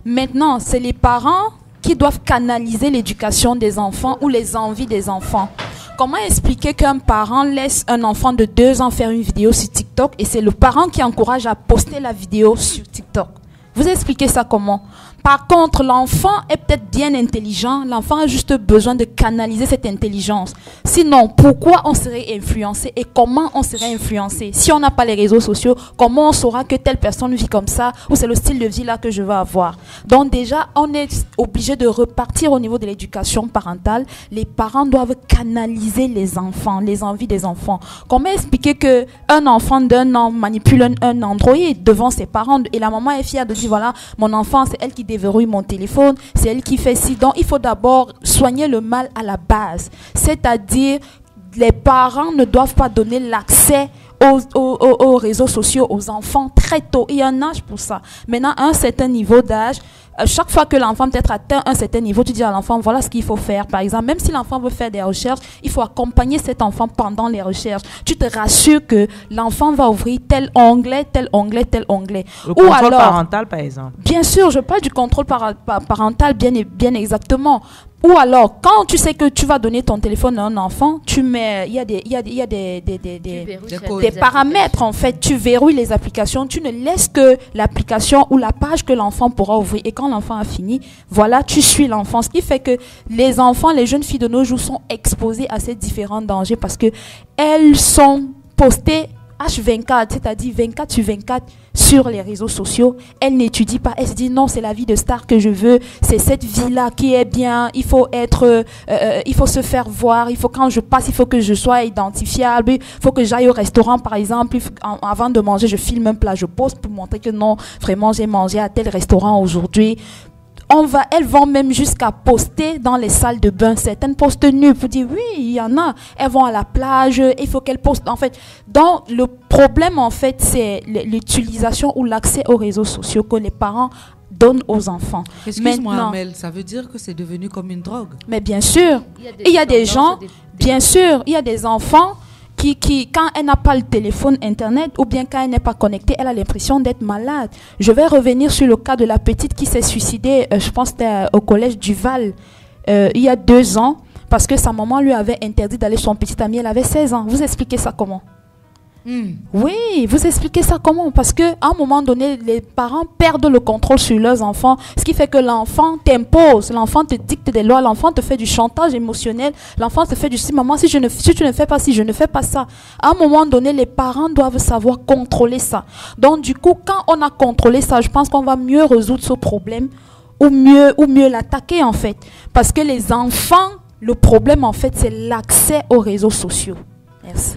Maintenant, c'est les parents qui doivent canaliser l'éducation des enfants ou les envies des enfants. Comment expliquer qu'un parent laisse un enfant de 2 ans faire une vidéo sur TikTok et c'est le parent qui encourage à poster la vidéo sur TikTok? Vous expliquez ça comment? Par contre, l'enfant est peut-être bien intelligent. L'enfant a juste besoin de canaliser cette intelligence. Sinon, pourquoi on serait influencé et comment on serait influencé? Si on n'a pas les réseaux sociaux, comment on saura que telle personne vit comme ça ou c'est le style de vie là que je veux avoir? Donc déjà, on est obligé de repartir au niveau de l'éducation parentale. Les parents doivent canaliser les enfants, les envies des enfants. Comment expliquer qu'un enfant d'1 an manipule un Android devant ses parents et la maman est fière de dire voilà, mon enfant, c'est elle qui déverrouille mon téléphone, c'est elle qui fait ci. Donc, il faut d'abord soigner le mal à la base. C'est-à-dire, les parents ne doivent pas donner l'accès aux réseaux sociaux aux enfants très tôt. Il y a un âge pour ça. Maintenant, à un certain niveau d'âge, chaque fois que l'enfant peut-être atteint un certain niveau, tu dis à l'enfant, voilà ce qu'il faut faire. Par exemple, même si l'enfant veut faire des recherches, il faut accompagner cet enfant pendant les recherches. Tu te rassures que l'enfant va ouvrir tel onglet, tel onglet, tel onglet. Le contrôle parental, par exemple. Bien sûr, je parle du contrôle parental, bien exactement. Ou alors, quand tu sais que tu vas donner ton téléphone à un enfant, tu mets, il y a des paramètres en fait. Tu verrouilles les applications, tu ne laisses que l'application ou la page que l'enfant pourra ouvrir. Et quand l'enfant a fini, voilà, tu suis l'enfant. Ce qui fait que les enfants, les jeunes filles de nos jours sont exposées à ces différents dangers parce que elles sont postées H24, c'est-à-dire 24 sur 24 sur les réseaux sociaux. Elle n'étudie pas, elle se dit non, c'est la vie de star que je veux, c'est cette vie-là qui est bien, il faut se faire voir, il faut quand je passe, il faut que je sois identifiable, il faut que j'aille au restaurant par exemple, avant de manger, je filme un plat, je poste pour montrer que non, vraiment j'ai mangé à tel restaurant aujourd'hui. Elles vont même jusqu'à poster dans les salles de bain. Certaines postent nues pour dire oui, il y en a. Elles vont à la plage, il faut qu'elles postent. En fait, donc le problème en fait, c'est l'utilisation ou l'accès aux réseaux sociaux que les parents donnent aux enfants. Excuse-moi, Amel, ça veut dire que c'est devenu comme une drogue. Mais bien sûr, il y a des gens, bien sûr, il y a des enfants qui, quand elle n'a pas le téléphone internet ou bien quand elle n'est pas connectée, elle a l'impression d'être malade. Je vais revenir sur le cas de la petite qui s'est suicidée, je pense que c'était au collège du Val, il y a 2 ans, parce que sa maman lui avait interdit d'aller chez son petit ami, elle avait 16 ans. Vous expliquez ça comment? Oui, vous expliquez ça comment? Parce qu'à un moment donné, les parents perdent le contrôle sur leurs enfants, ce qui fait que l'enfant t'impose, l'enfant te dicte des lois, l'enfant te fait du chantage émotionnel, l'enfant te fait du si maman, si tu ne fais pas ci, je ne fais pas ça. À un moment donné, les parents doivent savoir contrôler ça. Donc du coup, quand on a contrôlé ça, je pense qu'on va mieux résoudre ce problème ou mieux l'attaquer en fait. Parce que les enfants, le problème en fait, c'est l'accès aux réseaux sociaux. Merci.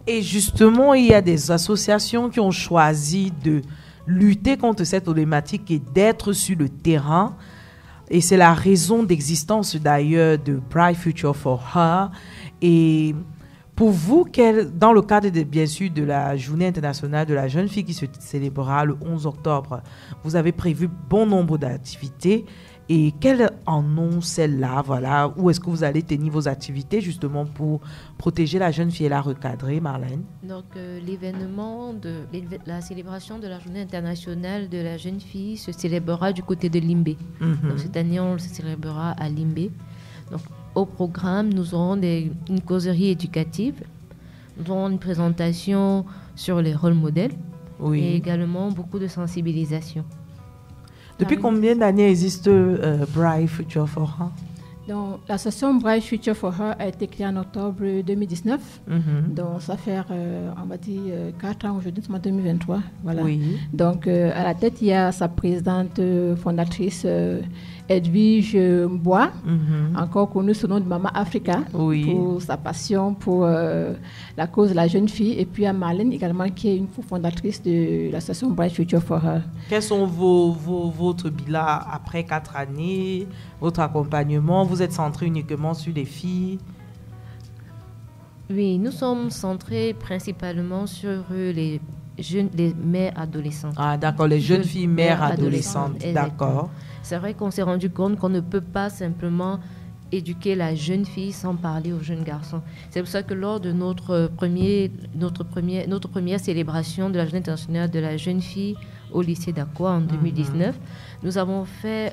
Et justement, il y a des associations qui ont choisi de lutter contre cette problématique et d'être sur le terrain. Et c'est la raison d'existence d'ailleurs de Bright Future for Her. Et pour vous, dans le cadre bien sûr de la Journée internationale de la jeune fille qui se célébrera le 11 octobre, vous avez prévu bon nombre d'activités. Et quelles en ont celles-là, voilà, où est-ce que vous allez tenir vos activités justement pour protéger la jeune fille et la recadrer, Marlène? Donc la célébration de la Journée internationale de la jeune fille se célébrera du côté de Limbé. Donc cette année, on se célébrera à Limbé. Donc au programme, nous aurons une causerie éducative, nous aurons une présentation sur les rôles modèles et également beaucoup de sensibilisation. Depuis combien d'années existe Bright Future for Her? Donc, l'association Bright Future for Her a été créée en octobre 2019. Donc, ça fait, on va dire, 4 ans aujourd'hui, c'est en 2023. Voilà. Oui. Donc, à la tête, il y a sa présidente fondatrice, Edwige Mbois, encore connue sous le nom de Mama Africa, pour sa passion pour la cause de la jeune fille. Et puis, il y a Marlène également, qui est une fondatrice de l'association Bright Future for Her. Quels sont votre bilan après 4 années, votre accompagnement? Vous êtes centré uniquement sur les filles? Oui, nous sommes centrés principalement sur les mères adolescentes. Ah, d'accord, les jeunes filles mères adolescentes. D'accord. C'est vrai qu'on s'est rendu compte qu'on ne peut pas simplement éduquer la jeune fille sans parler aux jeunes garçons. C'est pour ça que lors de notre première célébration de la Journée internationale de la jeune fille au lycée d'Aqua en 2019, nous avons fait...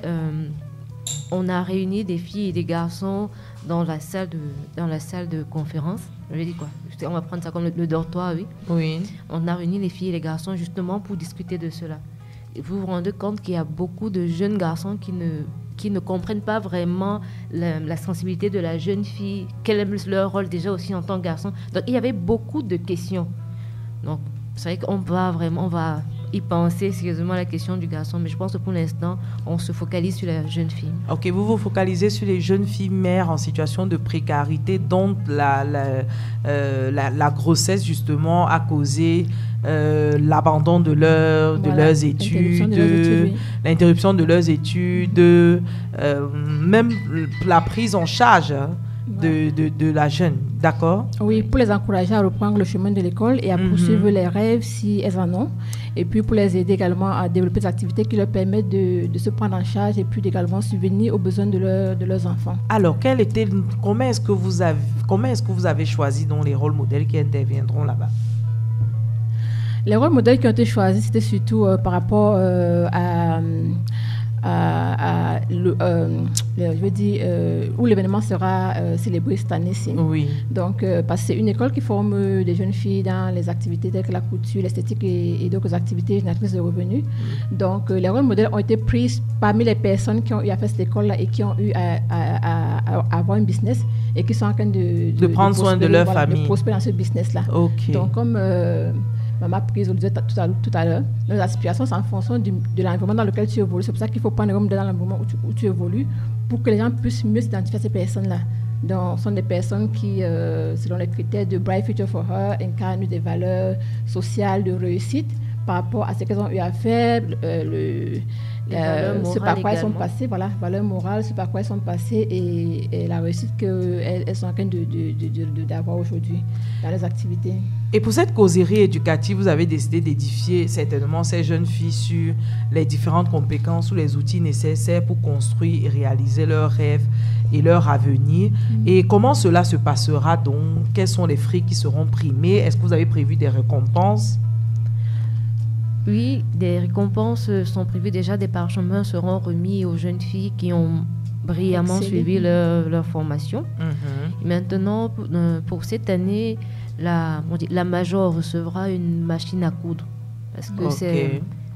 on a réuni des filles et des garçons dans la salle de conférence. Je dis quoi? On va prendre ça comme le dortoir, oui. Oui. On a réuni les filles et les garçons justement pour discuter de cela. Et vous vous rendez compte qu'il y a beaucoup de jeunes garçons qui ne comprennent pas vraiment la sensibilité de la jeune fille, quel est leur rôle déjà aussi en tant que garçon. Donc il y avait beaucoup de questions. Donc c'est vrai qu'on va y penser sérieusement à la question du garçon, mais je pense que pour l'instant, on se focalise sur la jeune fille. Ok, vous vous focalisez sur les jeunes filles mères en situation de précarité, dont la grossesse justement a causé l'abandon de leurs études, l'interruption de leurs études, même la prise en charge de la jeune, d'accord? Oui, pour les encourager à reprendre le chemin de l'école et à poursuivre les rêves si elles en ont. Et puis pour les aider également à développer des activités qui leur permettent de se prendre en charge et puis également subvenir aux besoins de leurs enfants. Alors, comment est-ce que vous avez choisi donc, les rôles modèles qui interviendront là-bas? Les rôles modèles qui ont été choisis, c'était surtout par rapport où l'événement sera célébré cette année-ci. Oui. Donc, parce que c'est une école qui forme des jeunes filles dans les activités telles que la couture, l'esthétique et d'autres activités génératrices de revenus. Donc, les rôles modèles ont été pris parmi les personnes qui ont eu à faire cette école-là et qui ont eu à avoir un business et qui sont en train de prendre soin de leur famille. De prospérer dans ce business-là. Okay. Donc, comme Maman Prise, on le disait tout à l'heure, nos aspirations, c'est en fonction de l'environnement dans lequel tu évolues. C'est pour ça qu'il faut prendre un dans l'environnement où tu évolues pour que les gens puissent mieux s'identifier à ces personnes-là. Donc, ce sont des personnes qui, selon les critères de Bright Future for Her, incarnent des valeurs sociales de réussite par rapport à ce qu'elles ont eu à faire, ce par quoi elles sont passées, voilà, valeurs morales, ce par quoi elles sont passées et la réussite qu'elles sont en train d'avoir aujourd'hui dans les activités. Et pour cette causerie éducative, vous avez décidé d'édifier certainement ces jeunes filles sur les différentes compétences ou les outils nécessaires pour construire et réaliser leurs rêves et leur avenir. Et comment cela se passera donc? Quels sont les fruits qui seront primés? Est-ce que vous avez prévu des récompenses? Oui, des récompenses sont prévues déjà. Des parchemins seront remis aux jeunes filles qui ont brillamment suivi leur formation. Et maintenant, pour cette année, la major recevra une machine à coudre parce que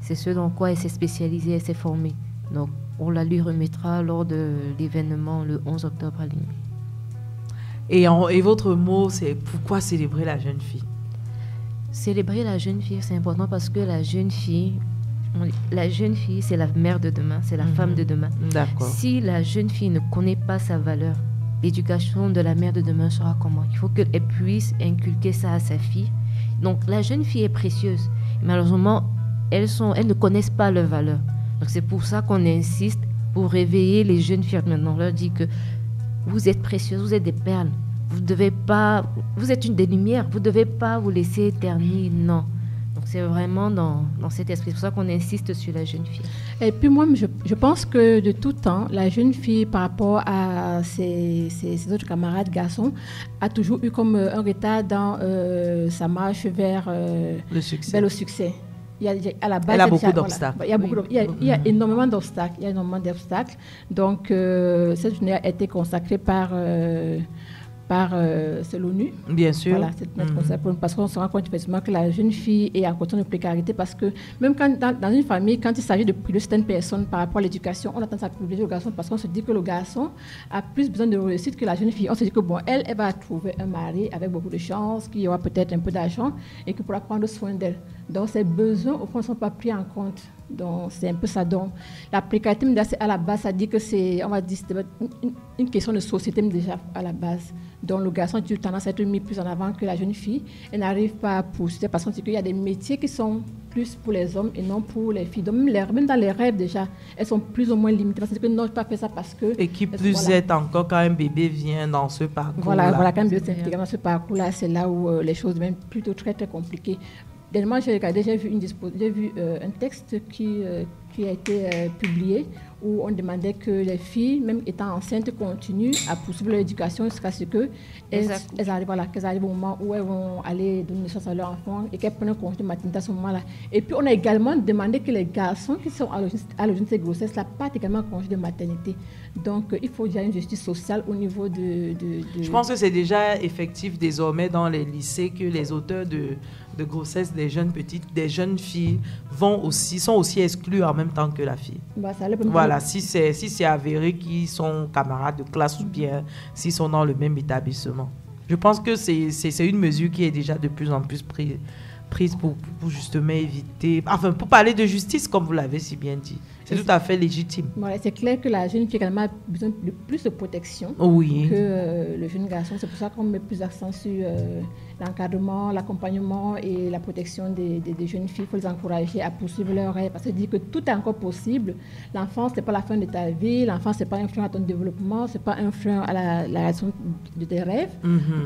c'est ce dans quoi elle s'est spécialisée, elle s'est formée. Donc, on la lui remettra lors de l'événement le 11 octobre à Lima. Et votre mot, c'est pourquoi célébrer la jeune fille? Célébrer la jeune fille, c'est important parce que la jeune fille, c'est la mère de demain, c'est la femme de demain. D'accord. Si la jeune fille ne connaît pas sa valeur, l'éducation de la mère de demain sera comment? Il faut qu'elle puisse inculquer ça à sa fille. Donc, la jeune fille est précieuse. Malheureusement, elles ne connaissent pas leur valeur. Donc, c'est pour ça qu'on insiste pour réveiller les jeunes filles. Maintenant, on leur dit que vous êtes précieuses, vous êtes des perles. Vous êtes une des lumières. Vous ne devez pas vous laisser éternuer. Non. Donc, c'est vraiment dans cet esprit. C'est pour ça qu'on insiste sur la jeune fille. Et puis moi, je pense que de tout temps, la jeune fille, par rapport à ses autres camarades garçons, a toujours eu comme un retard dans sa marche vers le succès. À la base, elle a beaucoup d'obstacles. Il y a énormément d'obstacles. Donc, cette journée a été consacrée par c'est l'ONU. Bien sûr. Voilà, c'est notre concept, parce qu'on se rend compte effectivement que la jeune fille est en condition de précarité parce que même dans une famille, quand il s'agit de privilégier certaines personnes par rapport à l'éducation, on a tendance à privilégier le garçon parce qu'on se dit que le garçon a plus besoin de réussite que la jeune fille. On se dit que bon, elle va trouver un mari avec beaucoup de chance, qui aura peut-être un peu d'argent et qui pourra prendre soin d'elle. Donc ses besoins, au fond, ne sont pas pris en compte. Donc c'est un peu ça. Donc la précarité, à la base, ça dit que c'est, on va dire, une question de société déjà à la base. Donc le garçon a tendance à être mis plus en avant que la jeune fille. Elle n'arrive pas à pousser parce qu'on dit qu'il y a des métiers qui sont plus pour les hommes et non pour les filles. Donc même dans les rêves déjà, elles sont plus ou moins limitées. Parce que non, je ne peux pas faire ça parce que... Et qui plus est encore quand un bébé vient dans ce parcours-là. Voilà, quand un bébé s'intègre dans ce parcours-là, c'est là où les choses deviennent plutôt très très compliquées. Dernièrement, j'ai vu un texte qui a été publié où on demandait que les filles, même étant enceintes, continuent à poursuivre leur éducation jusqu'à ce qu'elles arrivent au moment où elles vont aller donner naissance à leur enfant et qu'elles prennent un congé de maternité à ce moment-là. Et puis, on a également demandé que les garçons qui sont à l'origine de ces grossesses-là partent également en congé de maternité. Donc, il faut déjà une justice sociale au niveau de... Je pense que c'est déjà effectif désormais dans les lycées que les auteurs de grossesse des jeunes filles sont aussi exclus en même temps que la fille. Voilà, si c'est avéré qu'ils sont camarades de classe ou bien s'ils sont dans le même établissement. Je pense que c'est une mesure qui est déjà de plus en plus prise pour justement éviter... Enfin, pour parler de justice, comme vous l'avez si bien dit. C'est tout à fait légitime. Voilà, c'est clair que la jeune fille également a besoin de plus de protection que le jeune garçon. C'est pour ça qu'on met plus d'accent sur l'encadrement, l'accompagnement et la protection des jeunes filles. Il faut les encourager à poursuivre leurs rêves. Parce que dire que tout est encore possible. L'enfance, ce n'est pas la fin de ta vie. L'enfance, ce n'est pas un frein à ton développement. Ce n'est pas un frein à la réalisation de tes rêves.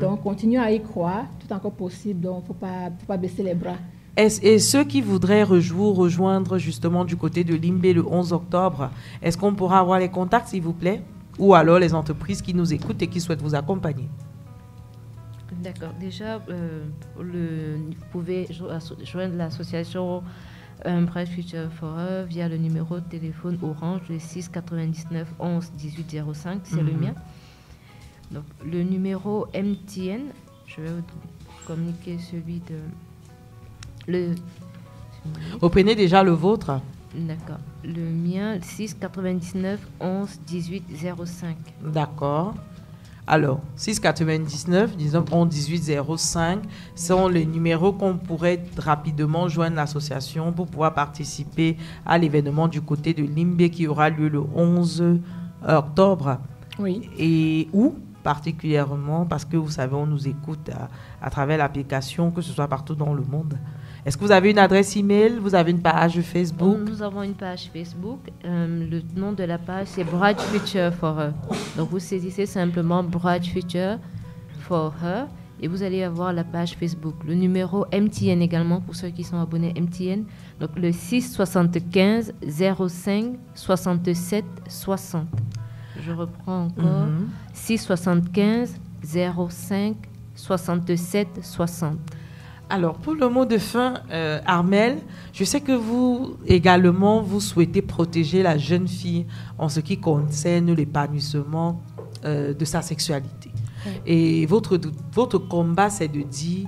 Donc, continue à y croire. Tout est encore possible. Donc, il ne faut pas baisser les bras. Et ceux qui voudraient vous rejoindre justement du côté de Limbé le 11 octobre, est-ce qu'on pourra avoir les contacts, s'il vous plaît? Ou alors les entreprises qui nous écoutent et qui souhaitent vous accompagner? D'accord. Déjà, vous pouvez joindre l'association Bright Future for Her via le numéro de téléphone Orange, le 6 99 11 18 05, c'est le mien. Donc, le numéro MTN, je vais vous communiquer celui de... Vous prenez déjà le vôtre? D'accord. Le mien, 6 99 11 18 05. D'accord. Alors, 6 99 11 18 05 sont les numéros qu'on pourrait rapidement joindre l'association pour pouvoir participer à l'événement du côté de Limbé qui aura lieu le 11 octobre. Oui. Et où particulièrement? Parce que vous savez, on nous écoute à travers l'application, que ce soit partout dans le monde. Est-ce que vous avez une adresse email? Vous avez une page Facebook? Nous avons une page Facebook. Le nom de la page, c'est Bright Future for Her. Donc, vous saisissez simplement Bright Future for Her et vous allez avoir la page Facebook. Le numéro MTN également, pour ceux qui sont abonnés MTN. Donc, le 6 75 05 67 60. Je reprends encore. 6 75 05 67 60. Alors, pour le mot de fin, Armelle, je sais que vous, également, vous souhaitez protéger la jeune fille en ce qui concerne l'épanouissement de sa sexualité. Oui. Et votre combat, c'est de dire,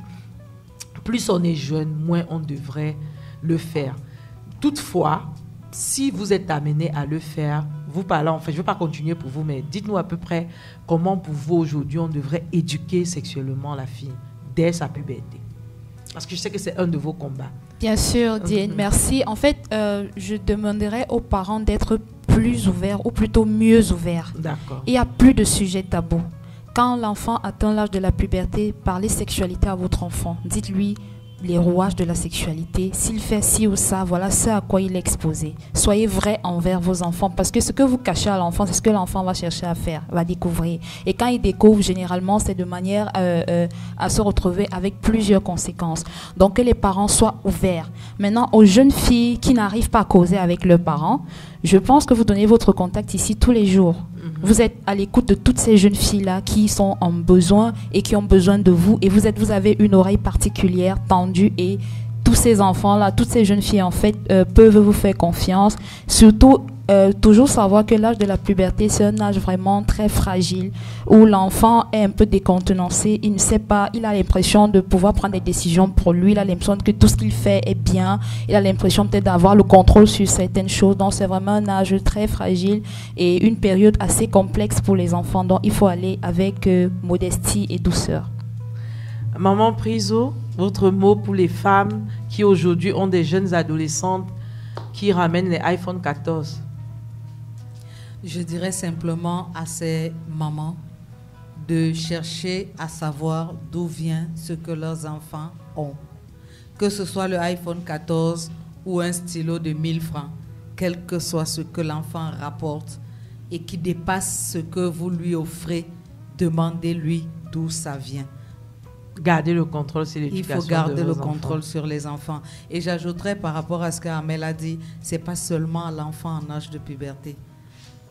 plus on est jeune, moins on devrait le faire. Toutefois, si vous êtes amené à le faire, vous parlez, enfin, je ne vais pas continuer pour vous, mais dites-nous à peu près comment pour vous, aujourd'hui, on devrait éduquer sexuellement la fille dès sa puberté. Parce que je sais que c'est un de vos combats. Bien sûr, Diane, merci. En fait, je demanderais aux parents d'être plus ouverts, ou plutôt mieux ouverts. D'accord. Il n'y a plus de sujets tabous. Quand l'enfant atteint l'âge de la puberté, parlez sexualité à votre enfant. Dites-lui les rouages de la sexualité. S'il fait ci ou ça, voilà ce à quoi il est exposé. Soyez vrai envers vos enfants, parce que ce que vous cachez à l'enfant, c'est ce que l'enfant va chercher à faire, va découvrir. Et quand il découvre, généralement, c'est de manière à se retrouver avec plusieurs conséquences. Donc, que les parents soient ouverts. Maintenant, aux jeunes filles qui n'arrivent pas à causer avec leurs parents, je pense que vous donnez votre contact ici tous les jours. Vous êtes à l'écoute de toutes ces jeunes filles-là qui sont en besoin et qui ont besoin de vous. Et vous avez une oreille particulière, tendue, et tous ces enfants-là, toutes ces jeunes filles, en fait, peuvent vous faire confiance. Surtout, toujours savoir que l'âge de la puberté, c'est un âge vraiment très fragile, où l'enfant est un peu décontenancé, il ne sait pas, il a l'impression de pouvoir prendre des décisions pour lui, il a l'impression que tout ce qu'il fait est bien, il a l'impression peut-être d'avoir le contrôle sur certaines choses. Donc c'est vraiment un âge très fragile et une période assez complexe pour les enfants. Donc il faut aller avec modestie et douceur. Maman Priso, votre mot pour les femmes qui aujourd'hui ont des jeunes adolescentes qui ramènent les iPhone 14? Je dirais simplement à ces mamans de chercher à savoir d'où vient ce que leurs enfants ont. Que ce soit le iPhone 14 ou un stylo de 1000 francs, quel que soit ce que l'enfant rapporte et qui dépasse ce que vous lui offrez, demandez-lui d'où ça vient. Garder le contrôle sur l'éducation. Il faut garder le contrôle sur les enfants. Et j'ajouterais par rapport à ce qu'Amel a dit, c'est pas seulement l'enfant en âge de puberté.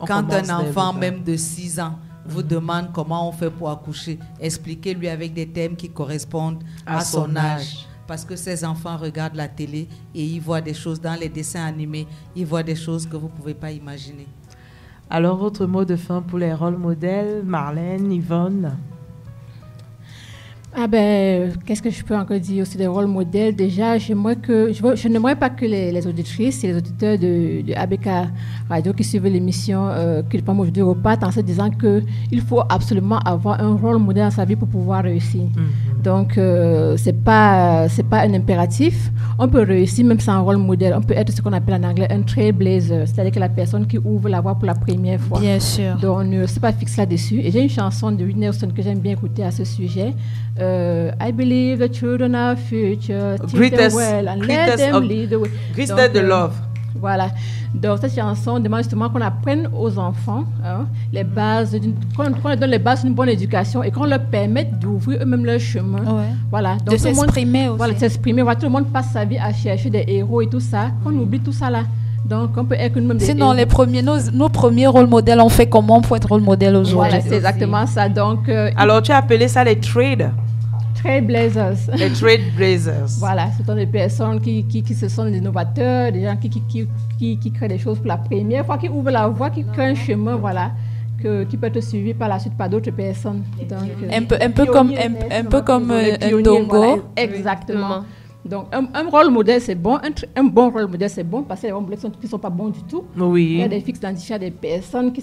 Quand un enfant même de 6 ans vous demande comment on fait pour accoucher, expliquez-lui avec des thèmes qui correspondent à son âge. Parce que ces enfants regardent la télé et ils voient des choses dans les dessins animés, ils voient des choses que vous ne pouvez pas imaginer. Alors, votre mot de fin pour les rôles modèles, Marlène, Yvonne? Qu'est-ce que je peux encore dire aussi des rôles modèles? Déjà, je n'aimerais pas que les auditrices et les auditeurs de ABK Radio qui suivent l'émission Cri de Femme aujourd'hui repartent en se disant qu'il faut absolument avoir un rôle modèle dans sa vie pour pouvoir réussir. Donc, c'est pas un impératif. On peut réussir même sans un rôle modèle. On peut être ce qu'on appelle en anglais un trailblazer, c'est-à-dire que la personne qui ouvre la voie pour la première fois. Bien sûr. Donc, ne restez pas fixe là-dessus. Et j'ai une chanson de Whitney Houston que j'aime bien écouter à ce sujet. I believe the children are future. Greatest the love. Voilà. Donc, cette chanson demande justement qu'on apprenne aux enfants les bases, qu'on leur donne les bases d'une bonne éducation et qu'on leur permette d'ouvrir eux-mêmes leur chemin. Ouais. Voilà. Donc, de s'exprimer aussi. Voilà, s'exprimer. Voilà, tout le monde passe sa vie à chercher des héros et tout ça. Qu'on oublie tout ça là. Donc, on peut être nous-mêmes des Sinon, héros. nos premiers rôles modèles, on fait comment pour être rôle modèle aujourd'hui? Voilà, c'est exactement ça. Donc, alors, tu as appelé ça les Trailblazers. Les Trailblazers. Voilà, ce sont des personnes qui se sont des innovateurs, des gens qui créent des choses pour la première fois, qui ouvrent la voie, qui créent un chemin, voilà, qui peut être suivi par la suite par d'autres personnes. Donc, un peu comme un Dongo. Voilà, exactement. Donc, un rôle modèle, c'est bon. Un bon rôle modèle, c'est bon parce qu'il y a des rôles modèles qui ne sont pas bons du tout. Oui. Il y a des fixes identifiés des personnes qui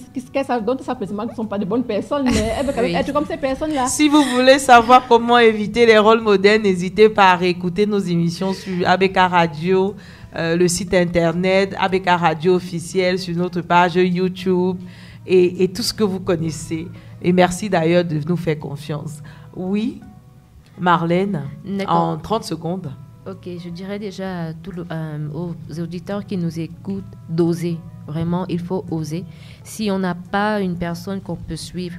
donnent ça précisément qui ne sont pas de bonnes personnes, mais elles veulent être comme ces personnes-là. Si vous voulez savoir comment éviter les rôles modèles, n'hésitez pas à réécouter nos émissions sur ABK Radio, le site internet, ABK Radio officiel, sur notre page YouTube et tout ce que vous connaissez. Et merci d'ailleurs de nous faire confiance. Oui, Marlène, en 30 secondes. Ok, je dirais déjà aux auditeurs qui nous écoutent d'oser. Vraiment, il faut oser. Si on n'a pas une personne qu'on peut suivre,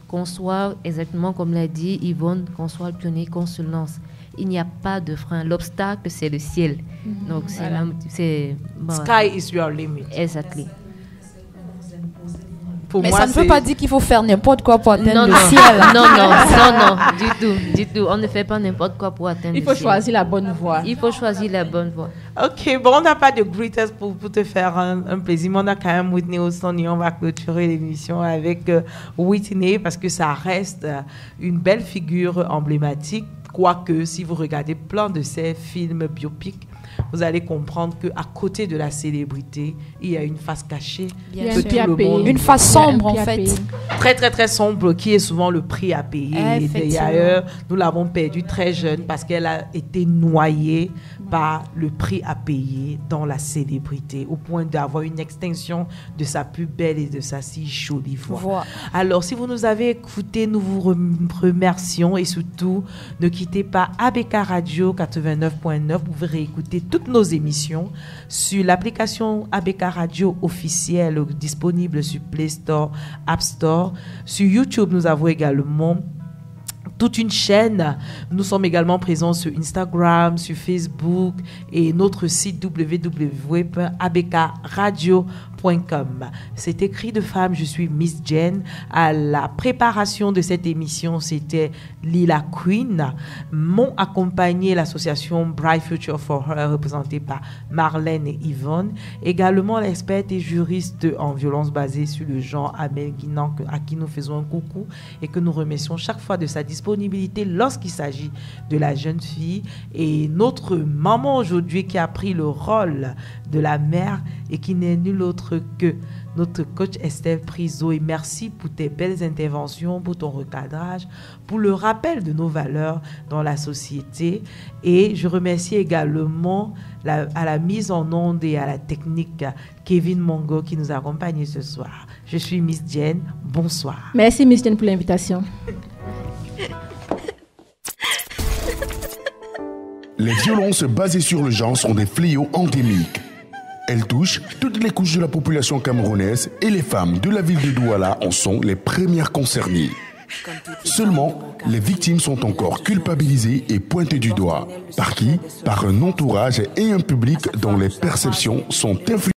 qu'on soit exactement comme l'a dit Yvonne, qu'on soit le pionnier, qu'on se lance. Il n'y a pas de frein. L'obstacle, c'est le ciel. Donc, Sky is your limit. Exactly. Mais ça ne veut pas dire qu'il faut faire n'importe quoi pour atteindre le ciel. Non, du tout. On ne fait pas n'importe quoi pour atteindre le ciel. Il faut choisir la bonne voie. Ok, bon, on n'a pas de greatest pour te faire un plaisir, mais on a quand même Whitney Houston et on va clôturer l'émission avec Whitney parce que ça reste une belle figure emblématique, quoique si vous regardez plein de ces films biopics, vous allez comprendre qu'à côté de la célébrité, il y a une face cachée. Une face sombre, en fait. Très, très, très sombre, qui est souvent le prix à payer. D'ailleurs, nous l'avons perdue très jeune parce qu'elle a été noyée par le prix à payer dans la célébrité, au point d'avoir une extinction de sa plus belle et de sa si jolie voix. Alors, si vous nous avez écoutés, nous vous remercions et surtout, ne quittez pas ABK Radio 89.9. Vous pouvez réécouter toutes nos émissions sur l'application ABK Radio officielle disponible sur Play Store, App Store. Sur YouTube, nous avons également toute une chaîne. Nous sommes également présents sur Instagram, sur Facebook et notre site www.abkradio.com. C'était Cri de Femme, je suis Miss Jen. À la préparation de cette émission, c'était Lila Queen. M'ont accompagné l'association Bright Future for Her, représentée par Marlène et Yvonne. Également l'experte et juriste en violence basée sur le genre Amel Guinan, à qui nous faisons un coucou et que nous remercions chaque fois de sa disponibilité lorsqu'il s'agit de la jeune fille. Et notre maman aujourd'hui qui a pris le rôle de la mère et qui n'est nulle autre que notre coach Esther Priso. Et merci pour tes belles interventions, pour ton recadrage, pour le rappel de nos valeurs dans la société. Et je remercie également à la mise en onde et à la technique Kevin Mongo qui nous accompagne ce soir. Je suis Miss Jen. Bonsoir. Merci Miss Jen pour l'invitation. Les violences basées sur le genre sont des fléaux endémiques. Elles touchent toutes les couches de la population camerounaise et les femmes de la ville de Douala en sont les premières concernées. Seulement, les victimes sont encore culpabilisées et pointées du doigt. Par qui ? Par un entourage et un public dont les perceptions sont influencées.